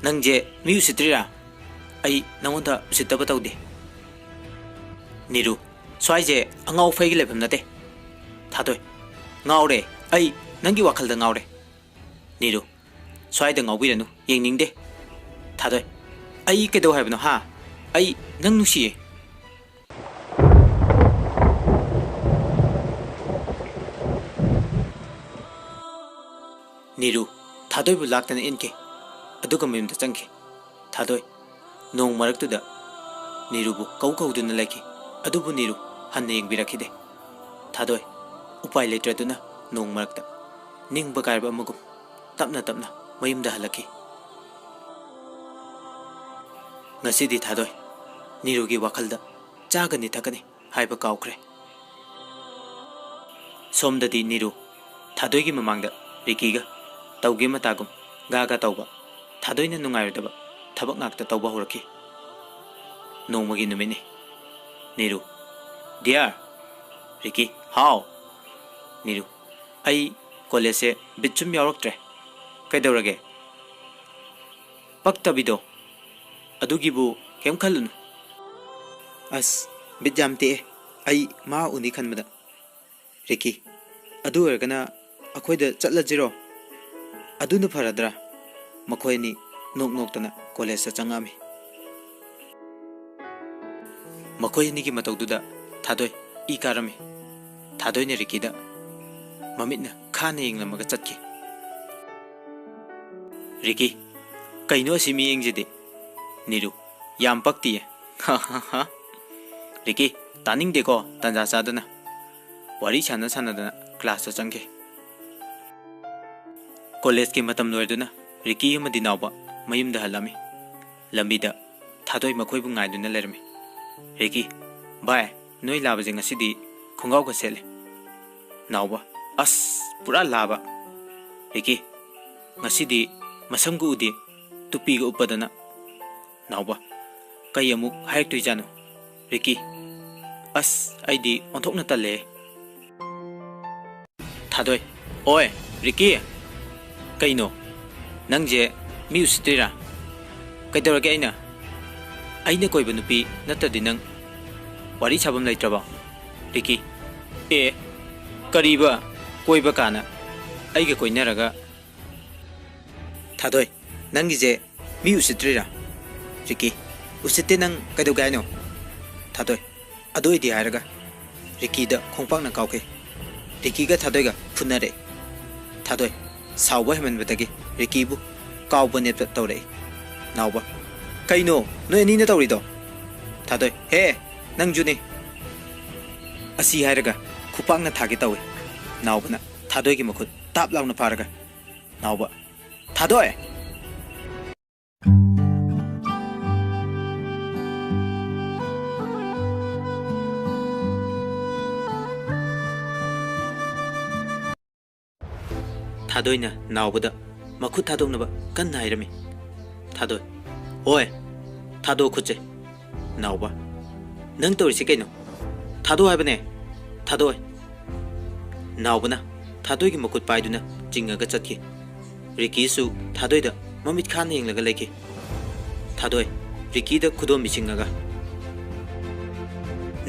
ꯅꯪꯁꯦ ꯃꯤ ꯎꯁꯤꯠꯇ꯭ꯔꯤꯔꯥ ꯑꯩ ꯅꯪꯉꯣꯟꯗ ꯎꯁꯤꯠꯇꯕ ꯇꯧꯗꯦ ꯅꯤꯔꯨ ꯁ꯭ꯋꯥꯏꯁꯦ ꯑꯉꯥꯎ ꯐꯩꯒꯤ ꯂꯩꯐꯝ ꯅꯠꯇꯦ ꯊꯥꯗꯣꯏ ꯉꯥꯎꯔꯦ ꯑꯩ ꯅꯪꯒꯤ ꯋꯥꯈꯜꯗ ꯉꯥꯎꯔꯦ ꯅꯤꯔꯨ ꯁ꯭ꯋꯥꯏꯗ ꯉꯥꯎꯕꯤꯔꯅꯨ ꯌꯦꯡꯅꯤꯡꯗꯦ ꯊꯥꯗꯣꯏ ꯑꯩ ꯀꯩꯗꯧ ꯍꯥꯏꯕꯅꯣ ꯍꯥ ꯑꯩ ꯅꯪ ꯅꯨꯡꯁꯤꯌꯦ ꯅꯤꯔꯨ ꯊꯥꯗꯣꯏꯕꯨ ꯂꯥꯛꯇꯅ ꯏꯟꯈꯤ ꯑꯗꯨꯒ ꯃꯌꯨꯝꯗ ꯆꯪꯈꯤ ꯊꯥꯗꯣꯏ ꯅꯣꯡ ꯃꯔꯛꯇꯨꯗ ꯅꯤꯔꯨꯕꯨ ꯀꯧꯗꯨꯅ ꯂꯩꯈꯤ ꯑꯗꯨꯕꯨ ꯅꯤꯔꯨ ꯍꯟꯅ ꯌꯦꯡꯕꯤꯔꯛꯈꯤꯗꯦ ꯊꯥꯗꯣꯏ ꯎꯄꯥꯏ ꯂꯩꯇ꯭ꯔꯗꯨꯅ ꯅꯣꯡ ꯃꯔꯛꯇ ꯅꯤꯡꯕ ꯀꯥꯏꯕ ꯑꯃꯒꯨꯝ ꯇꯞꯅ ꯇꯞꯅ ꯃꯌꯨꯝꯗ ꯍꯜꯂꯛꯈꯤ ꯉꯁꯤꯗꯤ ꯊꯥꯗꯣꯏ ꯅꯤꯔꯨꯒꯤ ꯋꯥꯈꯜꯗ ꯆꯥꯒꯅꯤ ꯊꯛꯀꯅꯤ ꯍꯥꯏꯕ ꯀꯥꯎꯈ꯭ꯔꯦ ꯁꯣꯝꯗꯗꯤ ꯅꯤꯔꯨ ꯊꯥꯗꯣꯏꯒꯤ ꯃꯃꯥꯡꯗ ꯔꯤꯀꯤꯒ ꯇꯧꯒꯦ ꯃꯇꯥꯒꯨꯝ ꯒꯥꯒ ꯇꯧꯕ ꯊꯥꯗꯣꯏꯅ ꯅꯨꯡꯉꯥꯏꯔꯣꯏꯗꯕ ꯊꯕꯛ ꯉꯥꯛꯇ ꯇꯧꯕ ꯍꯧꯔꯛꯈꯤ ꯅꯣꯡꯃꯒꯤ ꯅꯨꯃꯤꯠꯅꯤ ꯅꯤꯔꯨ ꯗꯤꯌꯥꯔ ꯔꯤꯀꯤ ꯍꯥꯎ ꯅꯤꯔꯨ ꯑꯩ ꯀꯣꯂꯦꯖꯁꯦ ꯕꯤꯠ ꯁꯨꯝ ꯌꯥꯎꯔꯛꯇ꯭ꯔꯦ ꯀꯩꯗꯧꯔꯒꯦ ꯄꯛꯇꯕꯤꯗꯣ ꯑꯗꯨꯒꯤꯕꯨ ꯀꯩꯝ ꯈꯜꯂꯨꯅꯨ ꯑꯁ ꯕꯤꯠ ꯌꯥꯝ ꯇꯦꯛꯑꯦ ꯑꯩ ꯃꯥ ꯎꯅꯤ ꯈꯟꯕꯗ ꯔꯤꯀꯤ ꯑꯗꯨ ꯑꯣꯏꯔꯒꯅ ꯑꯩꯈꯣꯏꯗ ꯆꯠꯂꯁꯤꯔꯣ ꯑꯗꯨꯅ ꯐꯔꯗ꯭ꯔꯥ ꯃꯈꯣꯏ ꯑꯅꯤ ꯅꯣꯛ ꯅꯣꯛꯇꯅ ꯀꯣꯂꯦꯖꯇ ꯆꯪꯉꯛꯑꯝꯃꯤ ꯃꯈꯣꯏ ꯑꯅꯤꯒꯤ ꯃꯇꯧꯗꯨꯗ ꯊꯥꯗꯣꯏ ꯏ ꯀꯥꯔꯝꯃꯤ ꯊꯥꯗꯣꯏꯅ ꯔꯤꯀꯤꯗ ꯃꯃꯤꯠꯅ ꯈꯥꯅ ꯌꯦꯡꯂꯝꯃꯒ ꯆꯠꯈꯤ ꯔꯤꯀꯤ ꯀꯩꯅꯣ ꯑꯁꯤ ꯃꯤꯠꯌꯦꯡꯁꯤꯗꯤ ꯅꯤꯔꯨ ꯌꯥꯝ ꯄꯛꯇꯤꯌꯦ ꯔꯤꯀꯤ ꯇꯥꯅꯤꯡꯗꯦꯀꯣ ꯇꯟꯖꯥ ꯆꯥꯗꯅ ꯋꯥꯔꯤ ꯁꯥꯟꯅꯗꯅ ꯀ꯭ꯂꯥꯁꯇ ꯆꯪꯈꯤ ꯀꯣꯂꯦꯖꯀꯤ ꯃꯇꯝ ꯂꯣꯏꯔꯗꯨꯅ ꯔꯤꯀꯤ ꯑꯃꯗꯤ ꯅꯥꯎꯕ ꯃꯌꯨꯝꯗ ꯍꯜꯂꯝꯃꯤ ꯂꯝꯕꯤꯗ ꯊꯥꯗꯣꯏ ꯃꯈꯣꯏꯕꯨ ꯉꯥꯏꯗꯨꯅ ꯂꯩꯔꯝꯃꯤ ꯔꯤꯀꯤ ꯚꯥꯏ ꯅꯣꯏ ꯂꯥꯕꯁꯦ ꯉꯁꯤꯗꯤ ꯈꯣꯡꯒ꯭ꯔꯥꯎꯒ ꯁꯦꯠꯂꯦ ꯅꯥꯎꯕ ꯑꯁ ꯄꯨꯔꯥ ꯂꯥꯕ ꯔꯤꯀꯤ ꯉꯁꯤꯗꯤ ꯃꯁꯝꯒ ꯎꯗꯦ ꯇꯨꯄꯤꯒ ꯎꯞꯄꯗꯅ ꯅꯥꯎꯕ ꯀꯩ ꯑꯃꯨꯛ ꯍꯥꯏꯔꯛꯇꯣꯏꯖꯥꯠꯅꯣ ꯔꯤꯀꯤ ꯑꯁ ꯑꯩꯗꯤ ꯑꯣꯟꯊꯣꯛꯅ ꯇꯜꯂꯦ ꯊꯥꯗꯣꯏ ꯑꯣꯏ ꯔꯤꯀꯤ ꯀꯩꯅꯣ ꯅꯪꯁꯦ ꯃꯤ ꯎꯁꯤꯠꯇ꯭ꯔꯤꯔꯥ ꯀꯩꯗꯧꯔꯒꯦ ꯑꯩꯅ ꯀꯣꯏꯕ ꯅꯨꯄꯤ ꯅꯠꯇ꯭ꯔꯗꯤ ꯅꯪ ꯋꯥꯔꯤ ꯁꯥꯐꯝ ꯂꯩꯇ꯭ꯔꯕꯣ ꯔꯤꯀꯤ ꯀꯔꯤꯕ ꯀꯣꯏꯕ ꯀꯥꯅ ꯑꯩꯒ ꯀꯣꯏꯅꯔꯒ ꯊꯥꯗꯣꯏ ꯅꯪꯒꯤꯁꯦ ꯃꯤ ꯎꯁꯤꯠꯇ꯭ꯔꯤꯔꯥ ꯔꯤꯀꯤ ꯎꯁꯤꯠꯇꯦ ꯅꯪ ꯀꯩꯗꯧꯒꯦ ꯍꯥꯏꯅꯣ ꯊꯥꯗꯣꯏ ꯑꯗꯨ ꯑꯣꯏꯗꯤ ꯍꯥꯏꯔꯒ ꯔꯤꯀꯤꯗ ꯈꯣꯡꯄꯥꯛꯅ ꯀꯥꯎꯈꯤ ꯔꯤꯀꯤꯒ ꯊꯥꯗꯣꯏꯒ ꯐꯨꯅꯔꯛꯏ ꯊꯥꯗꯣꯏ ꯁꯥꯎꯕ ꯍꯦꯃꯟꯕꯗꯒꯤ ꯔꯤꯀꯤꯕꯨ ꯀꯥꯎꯕ ꯅꯦꯠꯄ ꯇꯧꯔꯛꯏ ꯅꯥꯎꯕ ꯀꯩꯅꯣ ꯅꯣꯏ ꯑꯅꯤꯅ ꯇꯧꯔꯤꯗꯣ ꯊꯥꯗꯣꯏ ꯍꯦ ꯅꯪꯖꯨꯅꯤ ꯑꯁꯤ ꯍꯥꯏꯔꯒ ꯈꯨꯄꯥꯛꯅ ꯊꯥꯒꯦ ꯇꯧꯏ ꯅꯥꯎꯕꯅ ꯊꯥꯗꯣꯏꯒꯤ ꯃꯈꯨꯠ ꯇꯥꯞ ꯂꯥꯎꯅ ꯐꯥꯔꯒ ꯅꯥꯎꯕ ꯊꯥꯗꯣꯏ ꯊꯥꯗꯣꯏꯅ ꯅꯥꯎꯕꯗ ꯃꯈꯨꯠ ꯊꯥꯗꯣꯛꯅꯕ ꯀꯟꯅ ꯍꯥꯏꯔꯝꯃꯤ ꯊꯥꯗꯣꯏ ꯍꯣꯏ ꯊꯥꯗꯣꯛ ꯈꯨꯠꯁꯦ ꯅꯥꯎꯕ ꯅꯪ ꯇꯧꯔꯤꯁꯤ ꯀꯩꯅꯣ ꯊꯥꯗꯣꯛ ꯍꯥꯏꯕꯅꯦ ꯊꯥꯗꯣꯏ ꯅꯥꯎꯕꯅ ꯊꯥꯗꯣꯏꯒꯤ ꯃꯈꯨꯠ ꯄꯥꯏꯗꯨꯅ ꯆꯤꯡꯉꯒ ꯆꯠꯈꯤ ꯔꯤꯀꯤꯁꯨ ꯊꯥꯗꯣꯏꯗ ꯃꯃꯤꯠ ꯈꯥꯅ ꯌꯦꯡꯂꯒ ꯂꯩꯈꯤ ꯊꯥꯗꯣꯏ ꯔꯤꯀꯤꯗ ꯈꯨꯗꯣꯝꯕꯤ ꯆꯤꯡꯉꯒ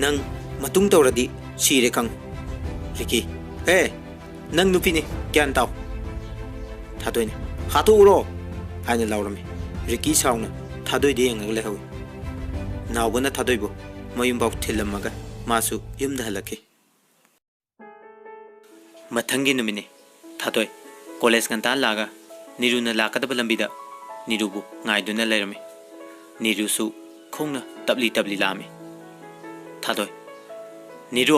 ꯅꯪ ꯃꯇꯨꯡ ꯇꯧꯔꯗꯤ ꯁꯤꯔꯦ ꯈꯪ ꯔꯤꯀꯤ ꯍꯦ ꯅꯪ ꯅꯨꯄꯤꯅꯤ ꯒ꯭ꯌꯥꯟ ꯇꯥꯎ ꯊꯥꯗꯣꯏꯅ ꯍꯥꯠꯇꯣꯛꯎꯔꯣ ꯍꯥꯏꯅ ꯂꯥꯎꯔꯝꯃꯤ ꯔꯤꯀꯤ ꯁꯥꯎꯅ ꯊꯥꯗꯣꯏꯗ ꯌꯦꯡꯉꯒ ꯂꯩꯍꯧꯏ ꯅꯥꯎꯕꯅ ꯊꯥꯗꯣꯏꯕꯨ ꯃꯌꯨꯝꯐꯥꯎ ꯊꯤꯜꯂꯝꯃꯒ ꯃꯥꯁꯨ ꯌꯨꯝꯗ ꯍꯜꯂꯛꯈꯤ ꯃꯊꯪꯒꯤ ꯅꯨꯃꯤꯠꯅꯤ ꯊꯥꯗꯣꯏ ꯀꯣꯂꯦꯖ ꯉꯟꯇꯥ ꯂꯥꯛꯑꯒ ꯅꯤꯔꯨꯅ ꯂꯥꯛꯀꯗꯕ ꯂꯝꯕꯤꯗ ꯅꯤꯔꯨꯕꯨ ꯉꯥꯏꯗꯨꯅ ꯂꯩꯔꯝꯃꯤ ꯅꯤꯔꯨꯁꯨ ꯈꯣꯡꯅ ꯇꯞꯂꯤ ꯇꯞꯂꯤ ꯂꯥꯛꯑꯝꯃꯤ ꯊꯥꯗꯣꯏ ꯅꯤꯔꯨ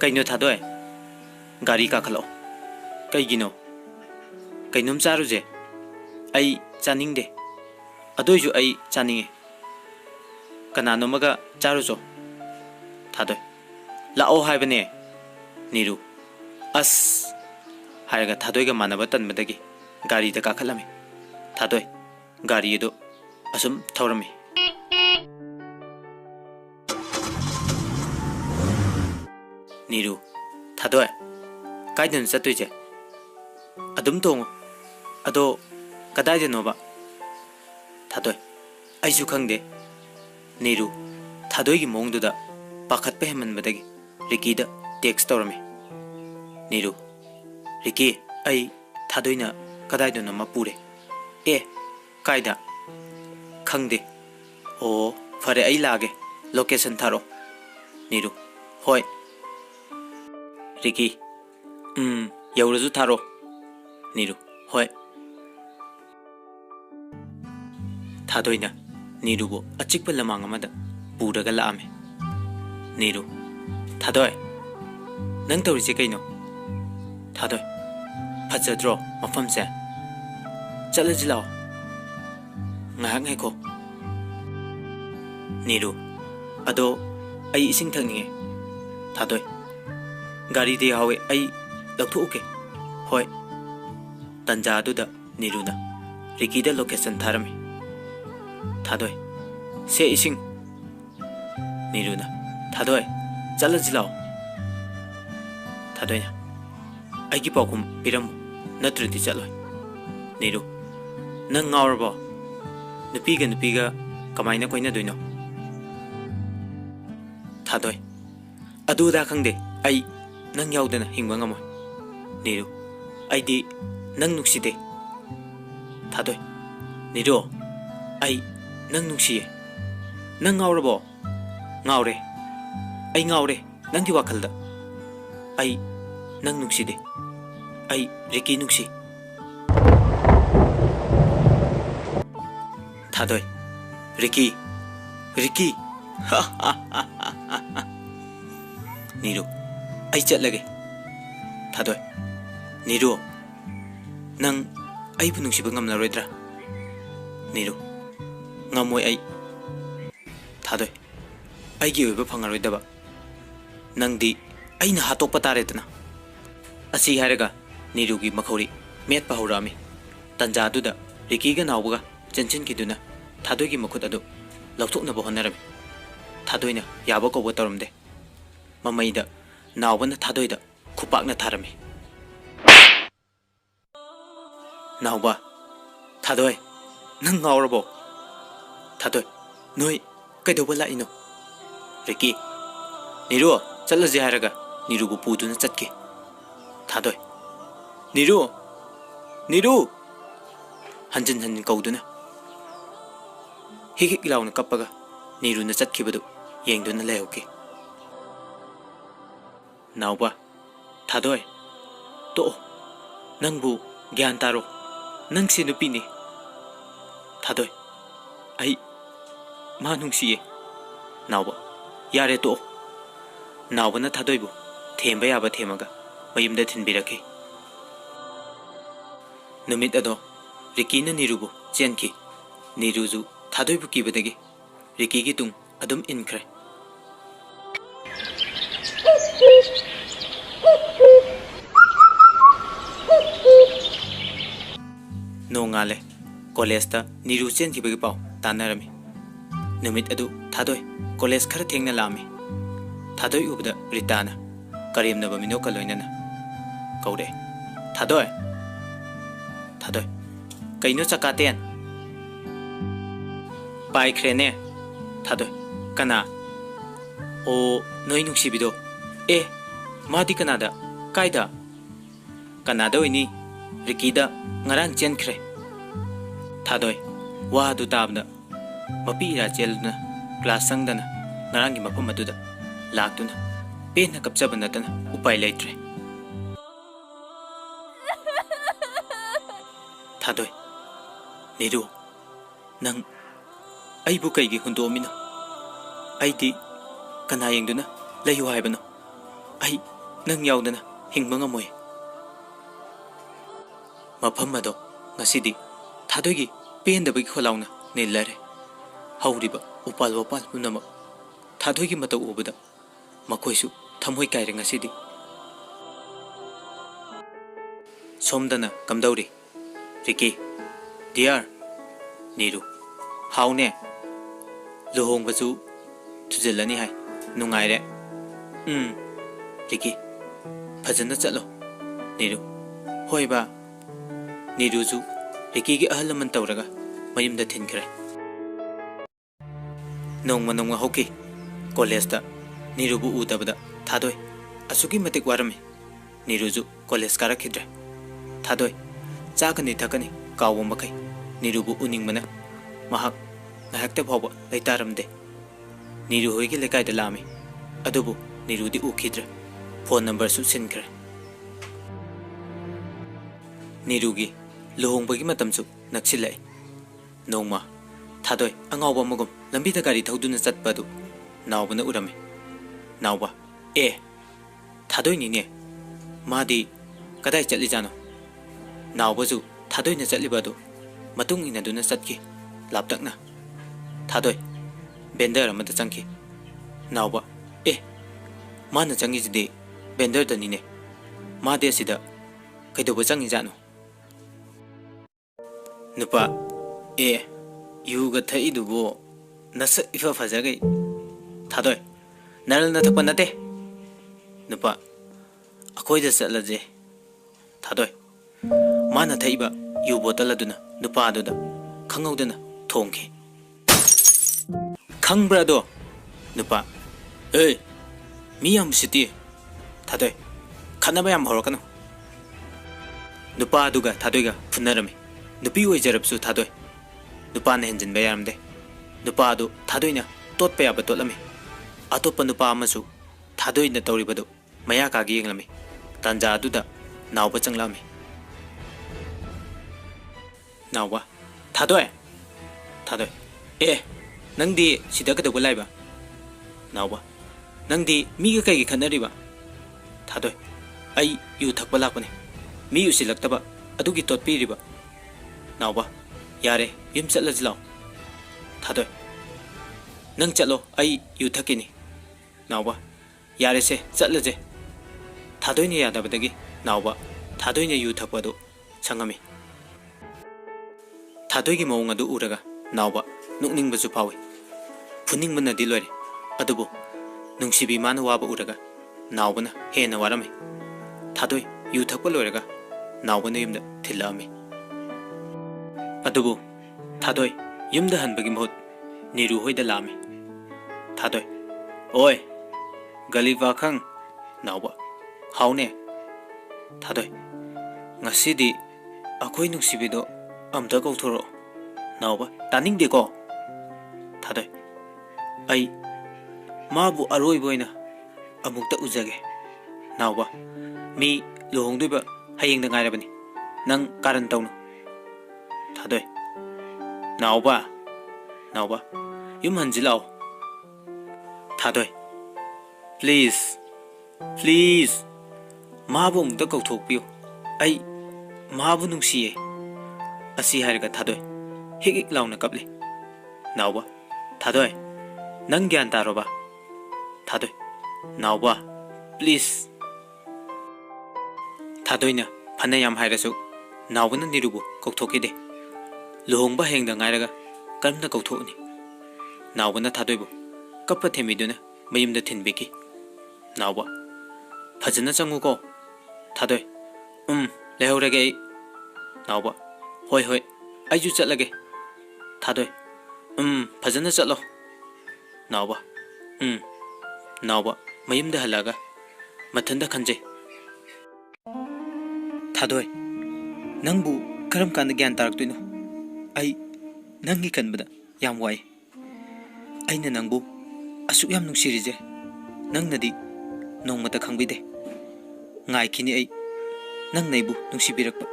ꯀꯩꯅꯣ ꯊꯥꯗꯣꯏ ꯒꯥꯔꯤ ꯀꯥꯈꯠꯂꯛꯑꯣ ꯀꯩꯒꯤꯅꯣ ꯀꯩꯅꯣꯝ ꯆꯥꯔꯨꯁꯦ ꯑꯩ ꯆꯥꯅꯤꯡꯗꯦ ꯑꯗꯨꯏꯁꯨ ꯑꯩ ꯆꯥꯅꯤꯡꯉꯦ ꯀꯅꯥꯅꯣꯃꯒ ꯆꯥꯔꯨꯆꯣ ꯊꯥꯗꯣꯏ ꯂꯥꯛꯑꯣ ꯍꯥꯏꯕꯅꯦ ꯅꯤꯔꯨ ꯑꯁ ꯍꯥꯏꯔꯒ ꯊꯥꯗꯣꯏꯒ ꯃꯥꯟꯅꯕ ꯇꯟꯕꯗꯒꯤ ꯒꯥꯔꯤꯗ ꯀꯥꯈꯠꯂꯝꯃꯤ ꯊꯥꯗꯣꯏ ꯒꯥꯔꯤ ꯑꯗꯨ ꯑꯁꯨꯝ ꯊꯧꯔꯝꯃꯤ ꯅꯤꯔꯨ ꯊꯥꯗꯣꯏ ꯀꯥꯏꯗꯅꯣ ꯆꯠꯇꯣꯏꯁꯦ ꯑꯗꯨꯝ ꯇꯣꯡꯉꯣ ꯑꯗꯣ ꯀꯗꯥꯏꯗꯅꯣꯕ ꯊꯥꯗꯣꯏ ꯑꯩꯁꯨ ꯈꯪꯗꯦ ꯅꯤꯔꯨ ꯊꯥꯗꯣꯏꯒꯤ ꯃꯑꯣꯡꯗꯨꯗ ꯄꯥꯈꯠꯄ ꯍꯦꯟꯃꯟꯕꯗꯒꯤ ꯔꯤꯀꯤꯗ ꯇꯦꯛꯁ ꯇꯧꯔꯝꯃꯤ ꯅꯤꯔꯨ ꯔꯤꯀꯤ ꯑꯩ ꯊꯥꯗꯣꯏꯅ ꯀꯗꯥꯏꯗꯅꯣꯃ ꯄꯨꯔꯦ ꯑꯦ ꯀꯥꯏꯗ ꯈꯪꯗꯦ ꯑꯣ ꯐꯔꯦ ꯑꯩ ꯂꯥꯛꯑꯒꯦ ꯂꯣꯀꯦꯁꯟ ꯊꯥꯔꯛꯑꯣ ꯅꯤꯔꯨ ꯍꯣꯏ ꯔꯤꯀꯤ ꯌꯧꯔꯁꯨ ꯊꯥꯔꯛꯑꯣ ꯅꯤꯔꯨ ꯍꯣꯏ ꯊꯥꯗꯣꯏꯅ ꯅꯤꯔꯨꯕꯨ ꯑꯆꯤꯛꯄ ꯂꯝꯃꯥꯡ ꯑꯃꯗ ꯄꯨꯔꯒ ꯂꯥꯛꯑꯝꯃꯤ ꯅꯤꯔꯨ ꯊꯥꯗꯣꯏ ꯅꯪ ꯇꯧꯔꯤꯁꯦ ꯀꯩꯅꯣ ꯊꯥꯗꯣꯏ ꯐꯖꯗ꯭ꯔꯣ ꯃꯐꯝꯁꯦ ꯆꯠꯂꯁꯤ ꯂꯥꯛꯑꯣ ꯉꯥꯏꯍꯥꯛ ꯉꯥꯏꯈꯣ ꯅꯤꯔꯨ ꯑꯗꯣ ꯑꯩ ꯏꯁꯤꯡ ꯊꯛꯅꯤꯡꯉꯦ ꯊꯥꯗꯣꯏ ꯒꯥꯔꯤꯗ ꯌꯥꯎꯋꯦ ꯑꯩ ꯂꯧꯊꯣꯛꯎꯒꯦ ꯍꯣꯏ ꯇꯟꯖꯥ ꯑꯗꯨꯗ ꯅꯤꯔꯨꯅ ꯔꯤꯀꯤꯗ ꯂꯣꯀꯦꯁꯟ ꯊꯥꯔꯝꯃꯤ ꯊꯥꯗꯣꯏ ꯁꯦ ꯏꯁꯤꯡ ꯅꯤꯔꯨꯅ ꯊꯥꯗꯣꯏ ꯆꯠꯂꯁꯤ ꯂꯥꯛꯑꯣ ꯊꯥꯗꯣꯏꯅ ꯑꯩꯒꯤ ꯄꯥꯎꯈꯨꯝ ꯄꯤꯔꯝꯃꯨ ꯅꯠꯇ꯭ꯔꯗꯤ ꯆꯠꯂꯣꯏ ꯅꯤꯔꯨ ꯅꯪ ꯉꯥꯎꯔꯕꯣ ꯅꯨꯄꯤꯒ ꯀꯃꯥꯏꯅ ꯀꯣꯏꯅꯗꯣꯏꯅꯣ ꯊꯥꯗꯣꯏ ꯑꯗꯨꯗꯥ ꯈꯪꯗꯦ ꯑꯩ ꯅꯪ ꯌꯥꯎꯗꯅ ꯍꯤꯡꯕ ꯉꯝꯃꯣꯏ ꯅꯤꯔꯨ ꯑꯩꯗꯤ ꯅꯪ ꯅꯨꯡꯁꯤꯗꯦ ꯊꯥꯗꯣꯏ ꯅꯤꯔꯨ ꯑꯩ ꯅꯪ ꯅꯨꯡꯁꯤꯌꯦ ꯅꯪ ꯉꯥꯎꯔꯕꯣ ꯉꯥꯎꯔꯦ ꯑꯩ ꯉꯥꯎꯔꯦ ꯅꯪꯒꯤ ꯋꯥꯈꯜꯗ ꯑꯩ ꯅꯪ ꯅꯨꯡꯁꯤꯗꯦ ꯑꯩ ꯔꯤꯀꯤ ꯅꯨꯡꯁꯤ ꯊꯥꯗꯣꯏ ꯔꯤꯀꯤ ꯔꯤꯀꯤ ꯅꯤꯔꯨ ꯑꯩ ꯆꯠꯂꯒꯦ ꯊꯥꯗꯣꯏ ꯅꯤꯔꯨ ꯅꯪ ꯑꯩꯕꯨ ꯅꯨꯡꯁꯤꯕ ꯉꯝꯂꯔꯣꯏꯗ꯭ꯔꯥ ꯅꯤꯔꯨ ꯉꯝꯃꯣꯏ ꯑꯩ ꯊꯥꯗꯣꯏ ꯑꯩꯒꯤ ꯑꯣꯏꯕ ꯐꯪꯉꯔꯣꯏꯗꯕ ꯅꯪꯗꯤ ꯑꯩꯅ ꯍꯥꯠꯇꯣꯛꯄ ꯇꯥꯔꯦꯗꯅ ꯑꯁꯤ ꯍꯥꯏꯔꯒ ꯅꯤꯔꯨꯒꯤ ꯃꯈꯧꯔꯤ ꯃꯦꯠꯄ ꯍꯧꯔꯛꯑꯝꯃꯤ ꯇꯟꯖꯥꯗꯨꯗ ꯔꯤꯀꯤꯒ ꯅꯥꯎꯕꯒ ꯆꯦꯟꯁꯤꯟꯈꯤꯗꯨꯅ ꯊꯥꯗꯣꯏꯒꯤ ꯃꯈꯨꯠ ꯑꯗꯨ ꯂꯧꯊꯣꯛꯅꯕ ꯍꯣꯠꯅꯔꯝꯃꯤ ꯊꯥꯗꯣꯏꯅ ꯌꯥꯕ ꯀꯧꯕ ꯇꯧꯔꯝꯗꯦ ꯃꯃꯩꯗ ꯅꯥꯎꯕꯅ ꯊꯥꯗꯣꯏꯗ ꯈꯨꯄꯥꯛꯅ ꯊꯥꯔꯝꯃꯤ ꯅꯥꯎꯕ ꯊꯥꯗꯣꯏ ꯅꯪ ꯉꯥꯎꯔꯕꯣ ꯊꯥꯗꯣꯏ ꯅꯣꯏ ꯀꯩꯗꯧꯕ ꯂꯥꯛꯏꯅꯣ ꯔꯤꯀꯤ ꯅꯤꯔꯨ ꯆꯠꯂꯁꯤ ꯍꯥꯏꯔꯒ ꯅꯤꯔꯨꯕꯨ ꯄꯨꯗꯨꯅ ꯆꯠꯈꯤ ꯊꯥꯗꯣꯏ ꯅꯤꯔꯨ ꯅꯤꯔꯨ ꯍꯟꯖꯤꯟ ꯍꯟꯖꯤꯟ ꯀꯧꯗꯨꯅ ꯍꯤꯛ ꯍꯤꯛ ꯂꯥꯎꯅ ꯀꯞꯄꯒ ꯅꯤꯔꯨꯅ ꯆꯠꯈꯤꯕꯗꯨ ꯌꯦꯡꯗꯨꯅ ꯂꯩꯍꯧꯈꯤ ꯅꯥꯎꯕ ꯊꯥꯗꯣꯏ ꯇꯣꯛꯑꯣ ꯅꯪꯕꯨ ꯒ꯭ꯌꯥꯟ ꯇꯥꯔꯣ ꯅꯪꯁꯤ ꯅꯨꯄꯤꯅꯤ ꯊꯥꯗꯣꯏ ꯑꯩ ꯃꯥ ꯅꯨꯡꯁꯤꯌꯦ ꯅꯥꯎꯕ ꯌꯥꯔꯦ ꯇꯣꯛꯑꯣ ꯅꯥꯎꯕꯅ ꯊꯥꯗꯣꯏꯕꯨ ꯊꯦꯝꯕ ꯌꯥꯕ ꯊꯦꯝꯃꯒ ꯃꯌꯨꯝꯗ ꯊꯤꯟꯕꯤꯔꯛꯈꯤ ꯅꯨꯃꯤꯠ ꯑꯗꯣ ꯔꯤꯀꯤꯅ ꯅꯤꯔꯨꯕꯨ ꯆꯦꯟꯈꯤ ꯅꯤꯔꯨꯁꯨ ꯊꯥꯗꯣꯏꯕꯨ ꯀꯤꯕꯗꯒꯤ ꯔꯤꯀꯤꯒꯤ ꯇꯨꯡ ꯑꯗꯨꯝ ꯏꯟꯈ꯭ꯔꯦ ꯅꯣꯡꯉꯥꯜꯂꯦ ꯀꯣꯂꯦꯖꯇ ꯅꯤꯔꯨ ꯆꯦꯟꯈꯤꯕꯒꯤ ꯄꯥꯎ ꯇꯥꯟꯅꯔꯝꯃꯤ ꯅꯨꯃꯤꯠ ꯑꯗꯨ ꯊꯥꯗꯣꯏ ꯀꯣꯂꯦꯖ ꯈꯔ ꯊꯦꯡꯅ ꯂꯥꯛꯑꯝꯃꯤ ꯊꯥꯗꯣꯏ ꯎꯕꯗ ꯔꯤꯇꯥꯅ ꯀꯔꯦꯝꯅꯕ ꯃꯤꯅꯣꯛꯀ ꯂꯣꯏꯅꯅ ꯀꯧꯔꯛꯑꯦ ꯊꯥꯗꯣꯏ ꯊꯥꯗꯣꯏ ꯀꯩꯅꯣ ꯆꯀꯥꯇꯦꯟ ꯄꯥꯏꯈ꯭ꯔꯦꯅꯦ ꯊꯥꯗꯣꯏ ꯀꯅꯥ ꯑꯣ ꯅꯣꯏ ꯅꯨꯡꯁꯤꯕꯤꯗꯣ ꯑꯦ ꯃꯥꯗꯤ ꯀꯅꯥꯗ ꯀꯥꯏꯗ ꯀꯅꯥꯗ ꯑꯣꯏꯅꯤ ꯔꯤꯀꯤꯗ ꯉꯔꯥꯡ ꯆꯦꯟꯈ꯭ꯔꯦ ꯊꯥꯗꯣꯏ ꯋꯥ ꯑꯗꯨ ꯇꯥꯕꯗ ꯃꯄꯤ ꯏꯔꯥ ꯆꯦꯜꯗꯨꯅ ꯀ꯭ꯂꯥꯁ ꯆꯪꯗꯅ ꯉꯔꯥꯡꯒꯤ ꯃꯐꯝ ꯑꯗꯨꯗ ꯂꯥꯛꯇꯨꯅ ꯄꯦꯟꯅ ꯀꯞꯆꯕ ꯅꯠꯇꯅ ꯎꯄꯥꯏ ꯂꯩꯇ꯭ꯔꯦ Niru, nang aibu kaigi hundomino. Aidi kana yengduna layu haibano. Ai nang yaudana hingba ngamoy. Mafam ado ngasidi thadoigi pendabagi kholauna nilare. Hauriba upal wapal punama thadoigi mata ubada makoisu thamoi kaire ngasidi. Somdana kamdauri. Ricky, dear, Niru, haune, lohong basu, tujelani hai, nungaire. Ricky, fajana chalo, Niru, hoi ba, Niru zu, Ricky ki ahalaman tauraga, mayum da thinkre. Nongma hoki, college da, Niru bu udabada, thadoi, asuki matik warame, Niru zu, college kara khidre, thadoi. Chakani thakani kawo makai Nirubu uning mana mahak nahakta phawa leitaramde Niru hoigi lekai da lami adubu Niru di ukhidra phone number su sinkre Niru gi lohong bagi matam su naksilai nongma thadoi angawba magum lambi da gari thauduna chatpa du nawbana urame nawba thadoi ni ne madi kadai chatli jano Nawbazu thadoi na chatlibadu matung ina duna chatki laptakna thadoi bender amata changki nawba mana changi jide bender dani ne ma de sida kaidoba changi jano nupa yuga thai dubo nasa ifa fajagai thadoi naral na thakpa nate nupa akoi da chatlaje thadoi Mana thaiba yu bottle aduna nupa aduda khangawdana thongki khangbra do nupa mi yam siti thadoi khanaba yam horokano nupa aduga thadoiga phunarame nupi oi jarapsu thadoi nupa na henjin bayaramde nupa adu thadoina totpa yaba totlame atopa nupa amasu thadoina tawribadu maya ka gi yenglame tanja aduda nawba changlame Nawba, thadoi, nangdi sida ka dago laiba. Nawba, nangdi mi ka kai khanariba. Thadoi, ai yu thakpa lakpane, mi yu silaktaba, adugi totpi riba. Nawba, yare yum chatla jlaw. Thadoi, nang chatlo ai yu thakini. Nawba, yare se chatla je. Thadoi ni yadabadagi, nawba, thadoi ni yu thakpa do changami. Thadoi gi mawng adu uraga nawba nukning basu phawi phuning mana dilore adubu nungsibi man waba uraga nawbana hena warame thadoi yu thakpa loraga nawbana yumda thilame adubu thadoi yumda hanbagi mahut Niru hoida lame thadoi oi galiwa khang nawba haune thadoi ngasidi akoi nungsibido amta kauthoro nawba taning de ko thadoi ai mabu aroi boina amukta ujage nawba mi lohong duba hayeng da ngairabani nang karan tawnu thadoi nawba yum hanjilao thadoi please mabu amukta kauthokpiyo ai mabu nungsiye Asi hariga thadoi higik launa kapli nawba thadoi nang gyan taroba thadoi nawba please thadoi na phanayam hairasu nawbana Nirubu kauthokide lohongba hengda ngairaga karmna kauthokni nawbana thadoibu kappa themiduna mayumda thinbiki nawba phajana changu ko thadoi lehorage nawba Hoi, aiju chatlage. Thadoi, phajana chatlo. Nawba, nawba, mayumda halaga. Mathanda khanje. Thadoi, nangbu karam kanda gyan taraktuino. Ai, nangi kanbada yam wai. Aina nangbu asuk yam nungsirije. Nangnadi nongmata khangbide. Ngai kini ai, nang naibu nungsibirakpa.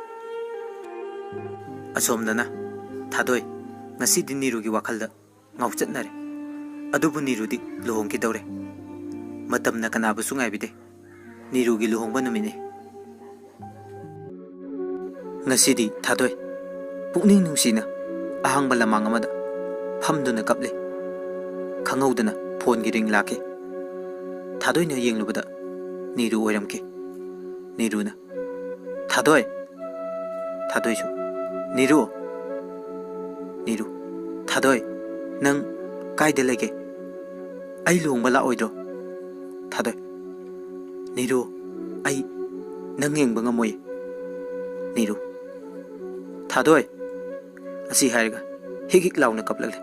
Asomdana Thadoi ngasi di Niru gi wakhalda ngau chatnare adubu Niru di luhong ki dore matam na kana bu sungai bide Niru gi luhong ba numine ngasi di Thadoi pukning nungsina ahang bala mang amada phamduna kaple khangaudana phone gi ring lake Thadoi na yenglubada Niru oiramke Niru na Thadoi Thadoi su Niru Niru Thadoi nang kaida lege ai luhong bala oidro Thadoi Niru ai nang yengba ngamoy Niru Thadoi asi hairga higik launa kaplagle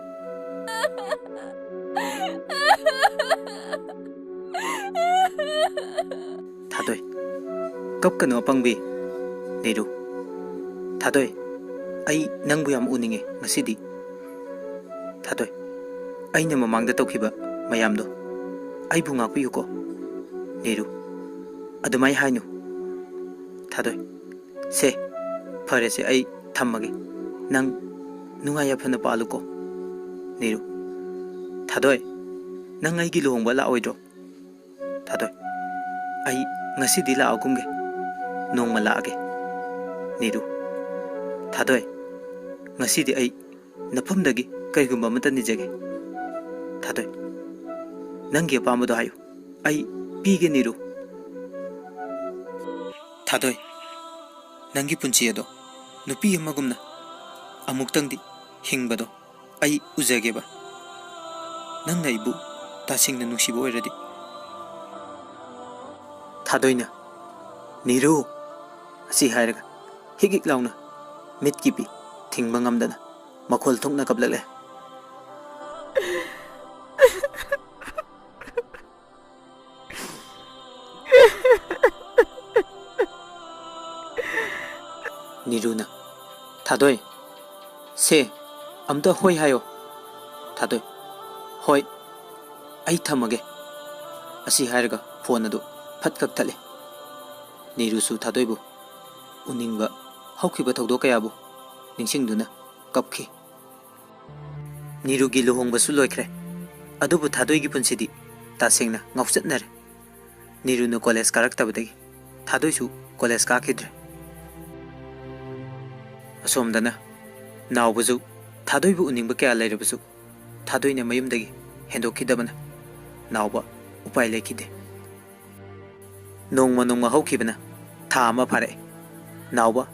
Thadoi kap kano pangbi Niru Thadoi ai nangbu yam uninge ngasidi Thadoi aina mamangda tawkhiba mayamdo ai bunga kuyuko Niru adumai hainu Thadoi se phare se ai thammage nang nunga ya phana paluko Niru Thadoi nang ai gi luhongba la oidro Thadoi ai ngasidi la agumge nongma la age Niru Thadoi ngasidi ai nafamdagi kaigumba mata nijage Thadoi nangi apamado hayo ai pige Niru Thadoi nangi punchi ado nupi amagumna amuktangdi hingbado ai uzageba nangna ibu tasingna nungsibo oiradi Thadoi na Niru asi hairaga higik launa mitki pi thingba ngamdana makhol thokna kablale Niru na Thadoi se amta hoi hayo Thadoi hoi ai thamage asi hairaga phone adu phat kak thale Niru su Thadoi bu uningba haukiba thogdo kayabu ningsingduna kapki Niru gi luhongba su loikre adubu Thadoi gi punsidi tasengna ngauchatnare Niru no college karaktabadagi Thadoi su college ka khidre asomdana nawbuzu Thadoi bu uningba kya leirabusu Thadoi na mayumdagi hendokhidabana nawba upai lekhide nongma haukibana tha ama phare nawba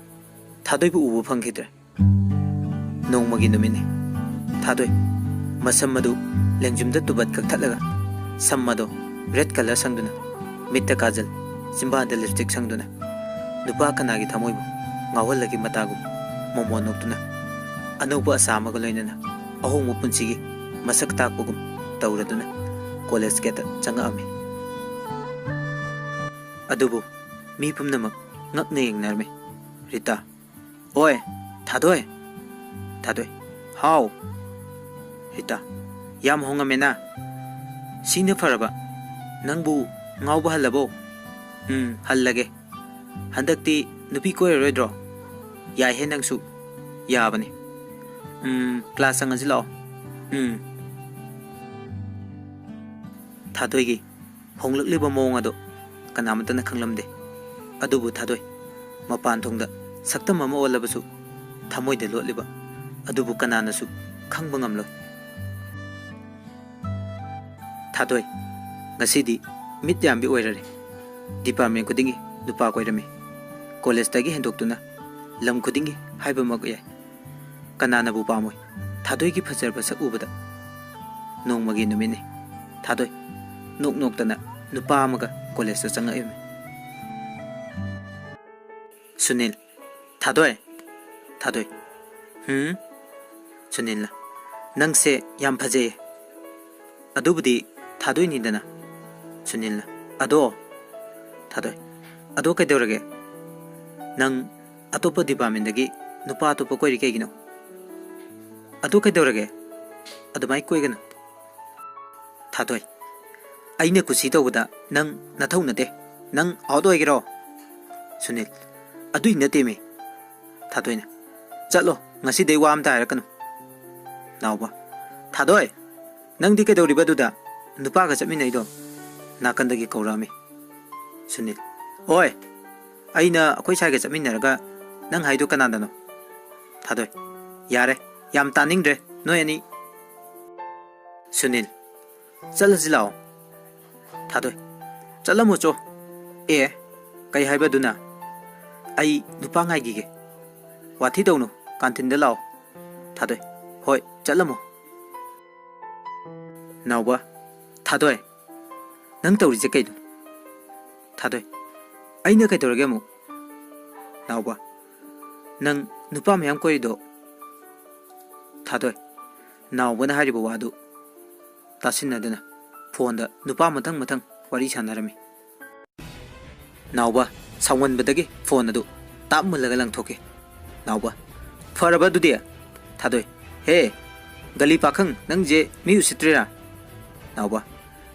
Thadoi bu ubu phangkhidre nongmagi numine Thadoi masamadu lengjumda tubat kakthatlaga sammado red color sangduna mitta kajal simbada lipstick sangduna nupa kanagi thamoibu ngawallagi matagu momo noktuna anuba asamaga loinana ahongmu punsigi masak takpugum tauraduna college geta changaami adubu mi pumnamak ngakna yengnarme Rita oi Thadoi Thadoi how Rita yam hongamena sine faraba nangbu ngawba halabo hallage handakti nupi koiroidro yai he nangsu yabane class angaji lao Thadoi gi honglakliba mawng ado kanamantana khanglamde adubu Thadoi mapan thongda saktam ama olabasu thamoida lotliba adubu kananasu khangba ngamloi Thadoi ngasidi mit yambi oirare department kudingi nupa koirame college tagi hendoktuna lam kudingi haiba magya kanana bu pamoi Thadoi gi phajarba sak ubada nongmagi numine Thadoi noktana nupa amaga college ta changa eme Sunil Thadoi Thadoi Sunil la nangse yam phaje adubudi Thadoi ni dana Sunil la ado Thadoi ado kaidorage nang atopa department dagi nupa atopa koiri kaigino ado kaidorage adumai koigana Thadoi aina kusi tawda nang nathau nate nang audo igiro Sunil adui nate me Thadoi na chalo ngasi dei wa am ta harakanu nauba thadoi nangdi ke dori baduda nupa ga chami nei do nakandagi kaurami Sunil oi aina akoi sai ga chami naraga nang haido kananda no thadoi yare yam taning dre noi ani Sunil chalaji lao thadoi chalamu cho e kai haiba duna ai nupa ngai gi ge wathi donu kantin de lao thadoi hoi chalamu nauba thadoi nang tawri je kai thadoi aina kai torage mu nauba nang nupa mayam koi do thadoi nauba na haribo wadu tasinadana phone da nupa mathang mathang wari sanarami nauba sawon badagi phone adu tap mulaga lang thoke nauba faraba dudi thadoi he gali pakhang nang je mi usitrira nauba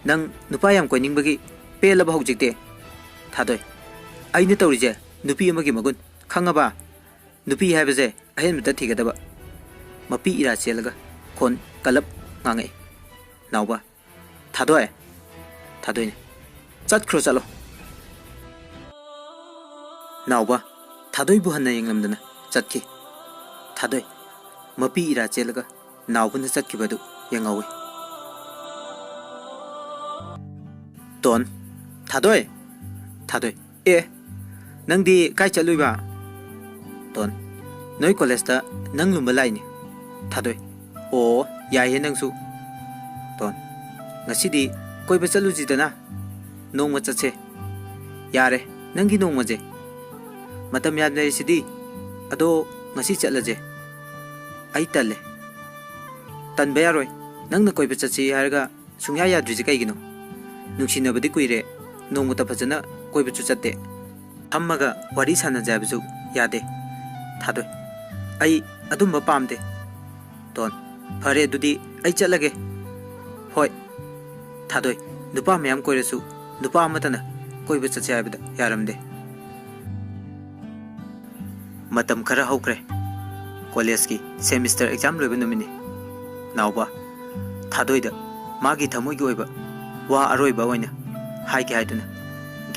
nang nupa yam koi ning bagi pelaba hojikte thadoi aina tawrije nupi amagi magun khangaba nupi haibaje ahen mata thigadaba mapi ira chelaga khon kalap ngangai nauba thadoi thadoi ne chat khro chalo nauba thadoi bu hanna yenglamdana chatki thadoi mapi ira chelaga naubuna chatki badu yangawi ton thadoi thadoi e nangdi kai chalui ba ton noi college ta nang lumba lai ni thadoi o yai he nang su ton ngasi di koi ba chalu ji dana nong ma chache yare nangi nong ma je matam yad nei sidi ado ngasi chalaje ai tale tan ba yaroi nang na koi ba chachi harga sungya ya dri kai gino nuksina badi kuire nong mata phajana koi ba chu chatte ammaga wari sana jabisu yade thadoi ai adumba pamde ton phare dudi ai chalage hoi thadoi nupa mayam koiresu nupa amatana koiba chache habida yaramde matam khara hokre college ki semester exam loiba numini nauba thadoi da magi thamoi gi oiba wa aroiba oina hai ki haiduna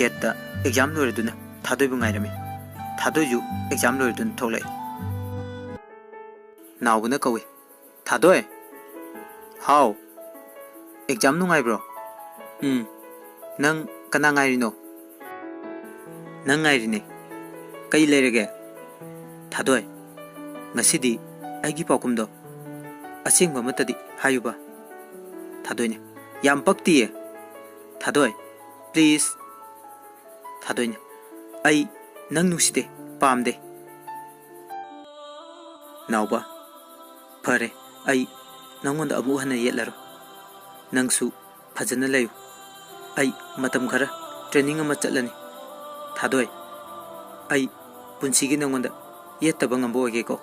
get da exam loireduna thadoi bu ngairami thadoi ju exam loiredun tholai naubuna kawi thadoi how exam nungai bro nang kana ngai rino nang ngai rine kai lerege thadoi ngasidi aigi pakum do asing ba matadi hayuba thadoi ne yam pakti e thadoi please thadoi ne ai nang nuside pamde nauba phare ai nangonda abu hana yelaro nangsu phajana layu ai matam khara training ama chatlani thadoi ai punsigi nangonda yettaba ngambo ge ko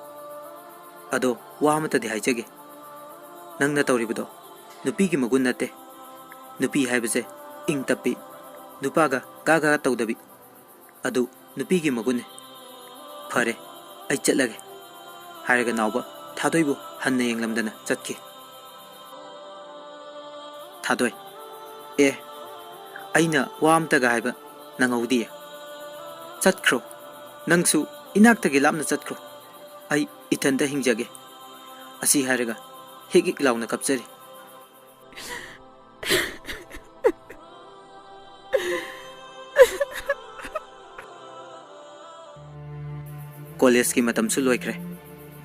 ado wa mata di haijage nangna tawribudo nupi gi magun nate nupi haibase ing tapi nupaga gaga tawdabi adu nupi gi magun phare ai chatlage haraga nauba thadoi bu hanna yenglamdana chatki thadoi e aina wamta ga haiba nangaudi chatkhro nangsu inakta gi lamna chatkhro ai itanda hingjage asi haraga hegik launa kapchari college ki matam su loikre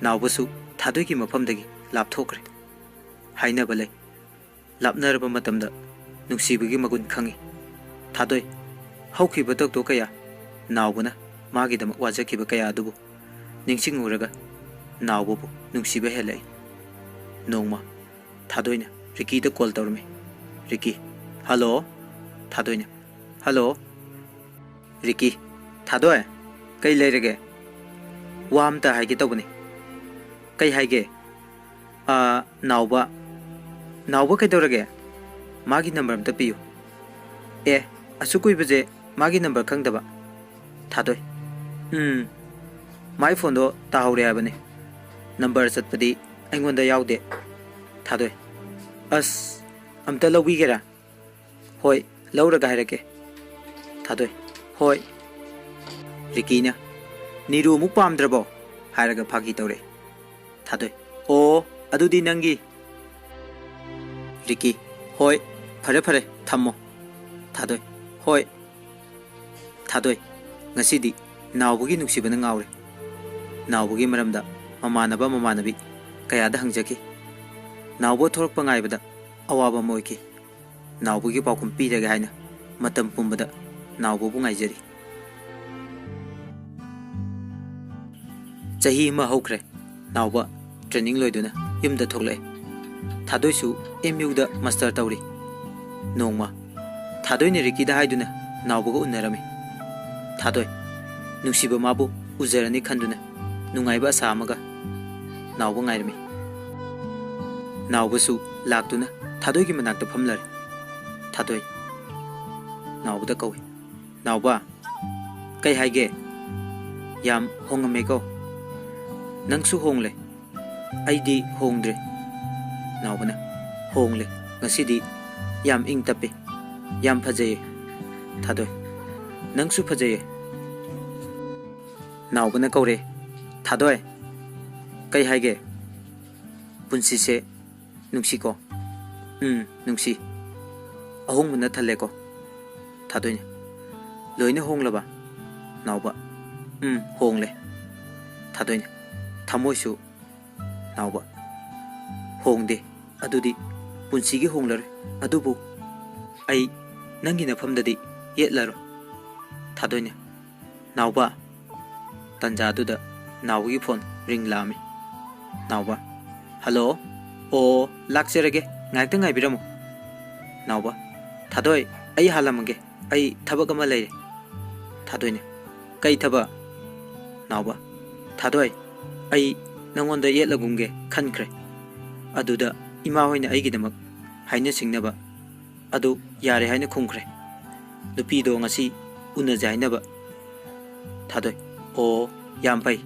naubasu thadoi ki mafam dagi lapthokre haina balai lapnarba matamda nuksibagi magun khangi thadoi hauki batak to kaya naubuna magi dam wajaki ba kaya adubu ningsing uraga naubu nuksiba helai nongma thadoi na Ricky da call tawrme Ricky hello thadoi na hello Ricky thadoi kai leirege wamta haige tawbani kai haige nauba kai tawrage magi number amta piyu e asukui baje magi number khangdaba thadoi my phone do tahore abane number चटपदी अꯩꯉꯣꯟꯗ याउदे थादोय अस अमता लौबीगेरा होय लौरगा हायरके थादोय होय रिकीना नीरू मुक पामद्रबो हायरगा फागी तौरे थादोय ओ अदुदी नंगी रिकी होय फरे फरे थम्मो थादोय होय थादोय ngasidi नावबुगी नुक्सिबना ngaure नावबुगी मरमदा ममानबा ममानबी कयादा हंगजकी नावबो थोरकपा ngaibada अवाबा मोयकी नावबुगी पाउकुम पीरगे हायना मतम पुंबदा नावबुबु ngaijari चाही मा हौख्रे नावबा ट्रेनिंग लोइदुना युमदा थोकले थादोयसु एमयूदा मास्टर तौरी नोंमा थादोयने रिकीदा हायदुना नावबुगा उन्नरमी थादोय नुसिबा माबु उजरनी खंदुना नुंगाइबा सामगा नावबु ngairमी नावबसु लाक्तुना थादोयगी मनाक्ता फमलरे थादोय नावबुदा कौई नावबा कई हाइगे याम होंगमेको नंगसु होंगले आइदी होंगद्रे नावबना होंगले ngasidi याम इंग तपे याम फजये थादोय नंगसु फजये नावबना कौरे थादोय कई हाइगे पुंसी से नुंसीको नुंसी अहोंगमना थलेको थादोयने लोइने होंगलबा नावबा होंगले थादोयने थमोइसु नावबा होंगदे अदुदी पुंसीगी होंगलरे अदुबु आई नंगी नफमददी येतलरो थादोयने नावबा तंजादुदा नावगी फोन रिंग लामी नावबा हेलो ओ लाक्चरगे ngaikta ngaibiramu नावबा थादोय आई हालमगे आई थबक अमा लेरे थादोयने कई थबा नावबा थादोय आई नंगोंदा येतलगुंगे खनख्रे अदुदा इमा होइने आइगिदमक हाइने सिंगनबा अदु यारे हाइने खुंख्रे नुपीदो ngasi उन्ना जाइनबा थादोय ओ याम फै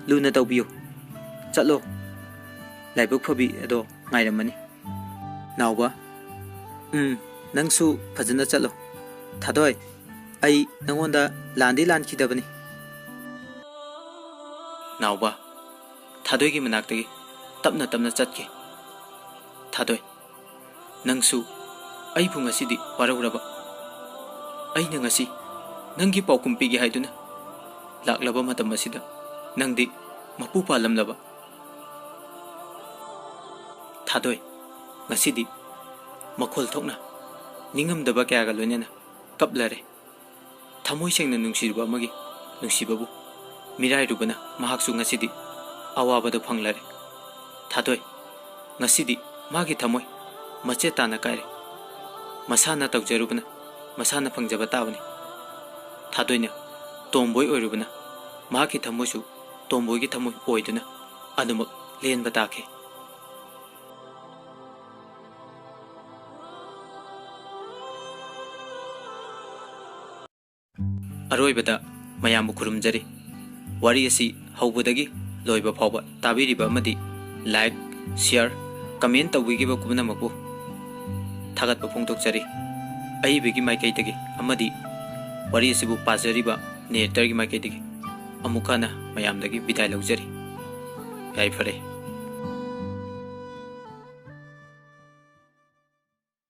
लुना तौबियो चलो लाइबक फबी अदो ngairमनी नावबा नंगसु फजना चलो थादोय आई नंगोंदा लांदी लानखिदबनी नावबा थादोयगी मनाक्तगी तपना तपना चटके थादोय नंगसु आई फु ngasiदी वारौरबा आई न ngasi नंगी पाउकुम पीगे हाइदुना लाक्लबा मतम असिदा नंगदी मपु पालमलबा थादोय ngasiदी मखोल थोकना निंगमदबा कयागा लोइनेना कपलरे थमोय सेंगना नुंसिरुबा अमगी नुंसिबबु मिराइरुबना महाक्सु ngasiदी अवाबदो फंगलरे थादोय ngasiदी मागी थमोय मचे ताना कायरे मसाना तौजरुबना मसाना फंगजबा ताबनी थादोयना तोंबोय ओइरुबना मागी थमोयसु तोंबोयगी थमोय ओइदुना अदुमक लेनबा ताखे अरोइबदा मयाम खुरुमजरी वारी असि हौबदगी लोइबा फावबा ताबिरिबा अमदि लाइक शेयर कमेंट तौबिगिबा कुमनमकु थागतबा फोंदोकजरी अइबगी माइकैदगी अमदि वारी असिबु पाजरिबा नेटरगी माइकैदगी अमुकाना मयामदगी विदाय लौजरी याई फरे।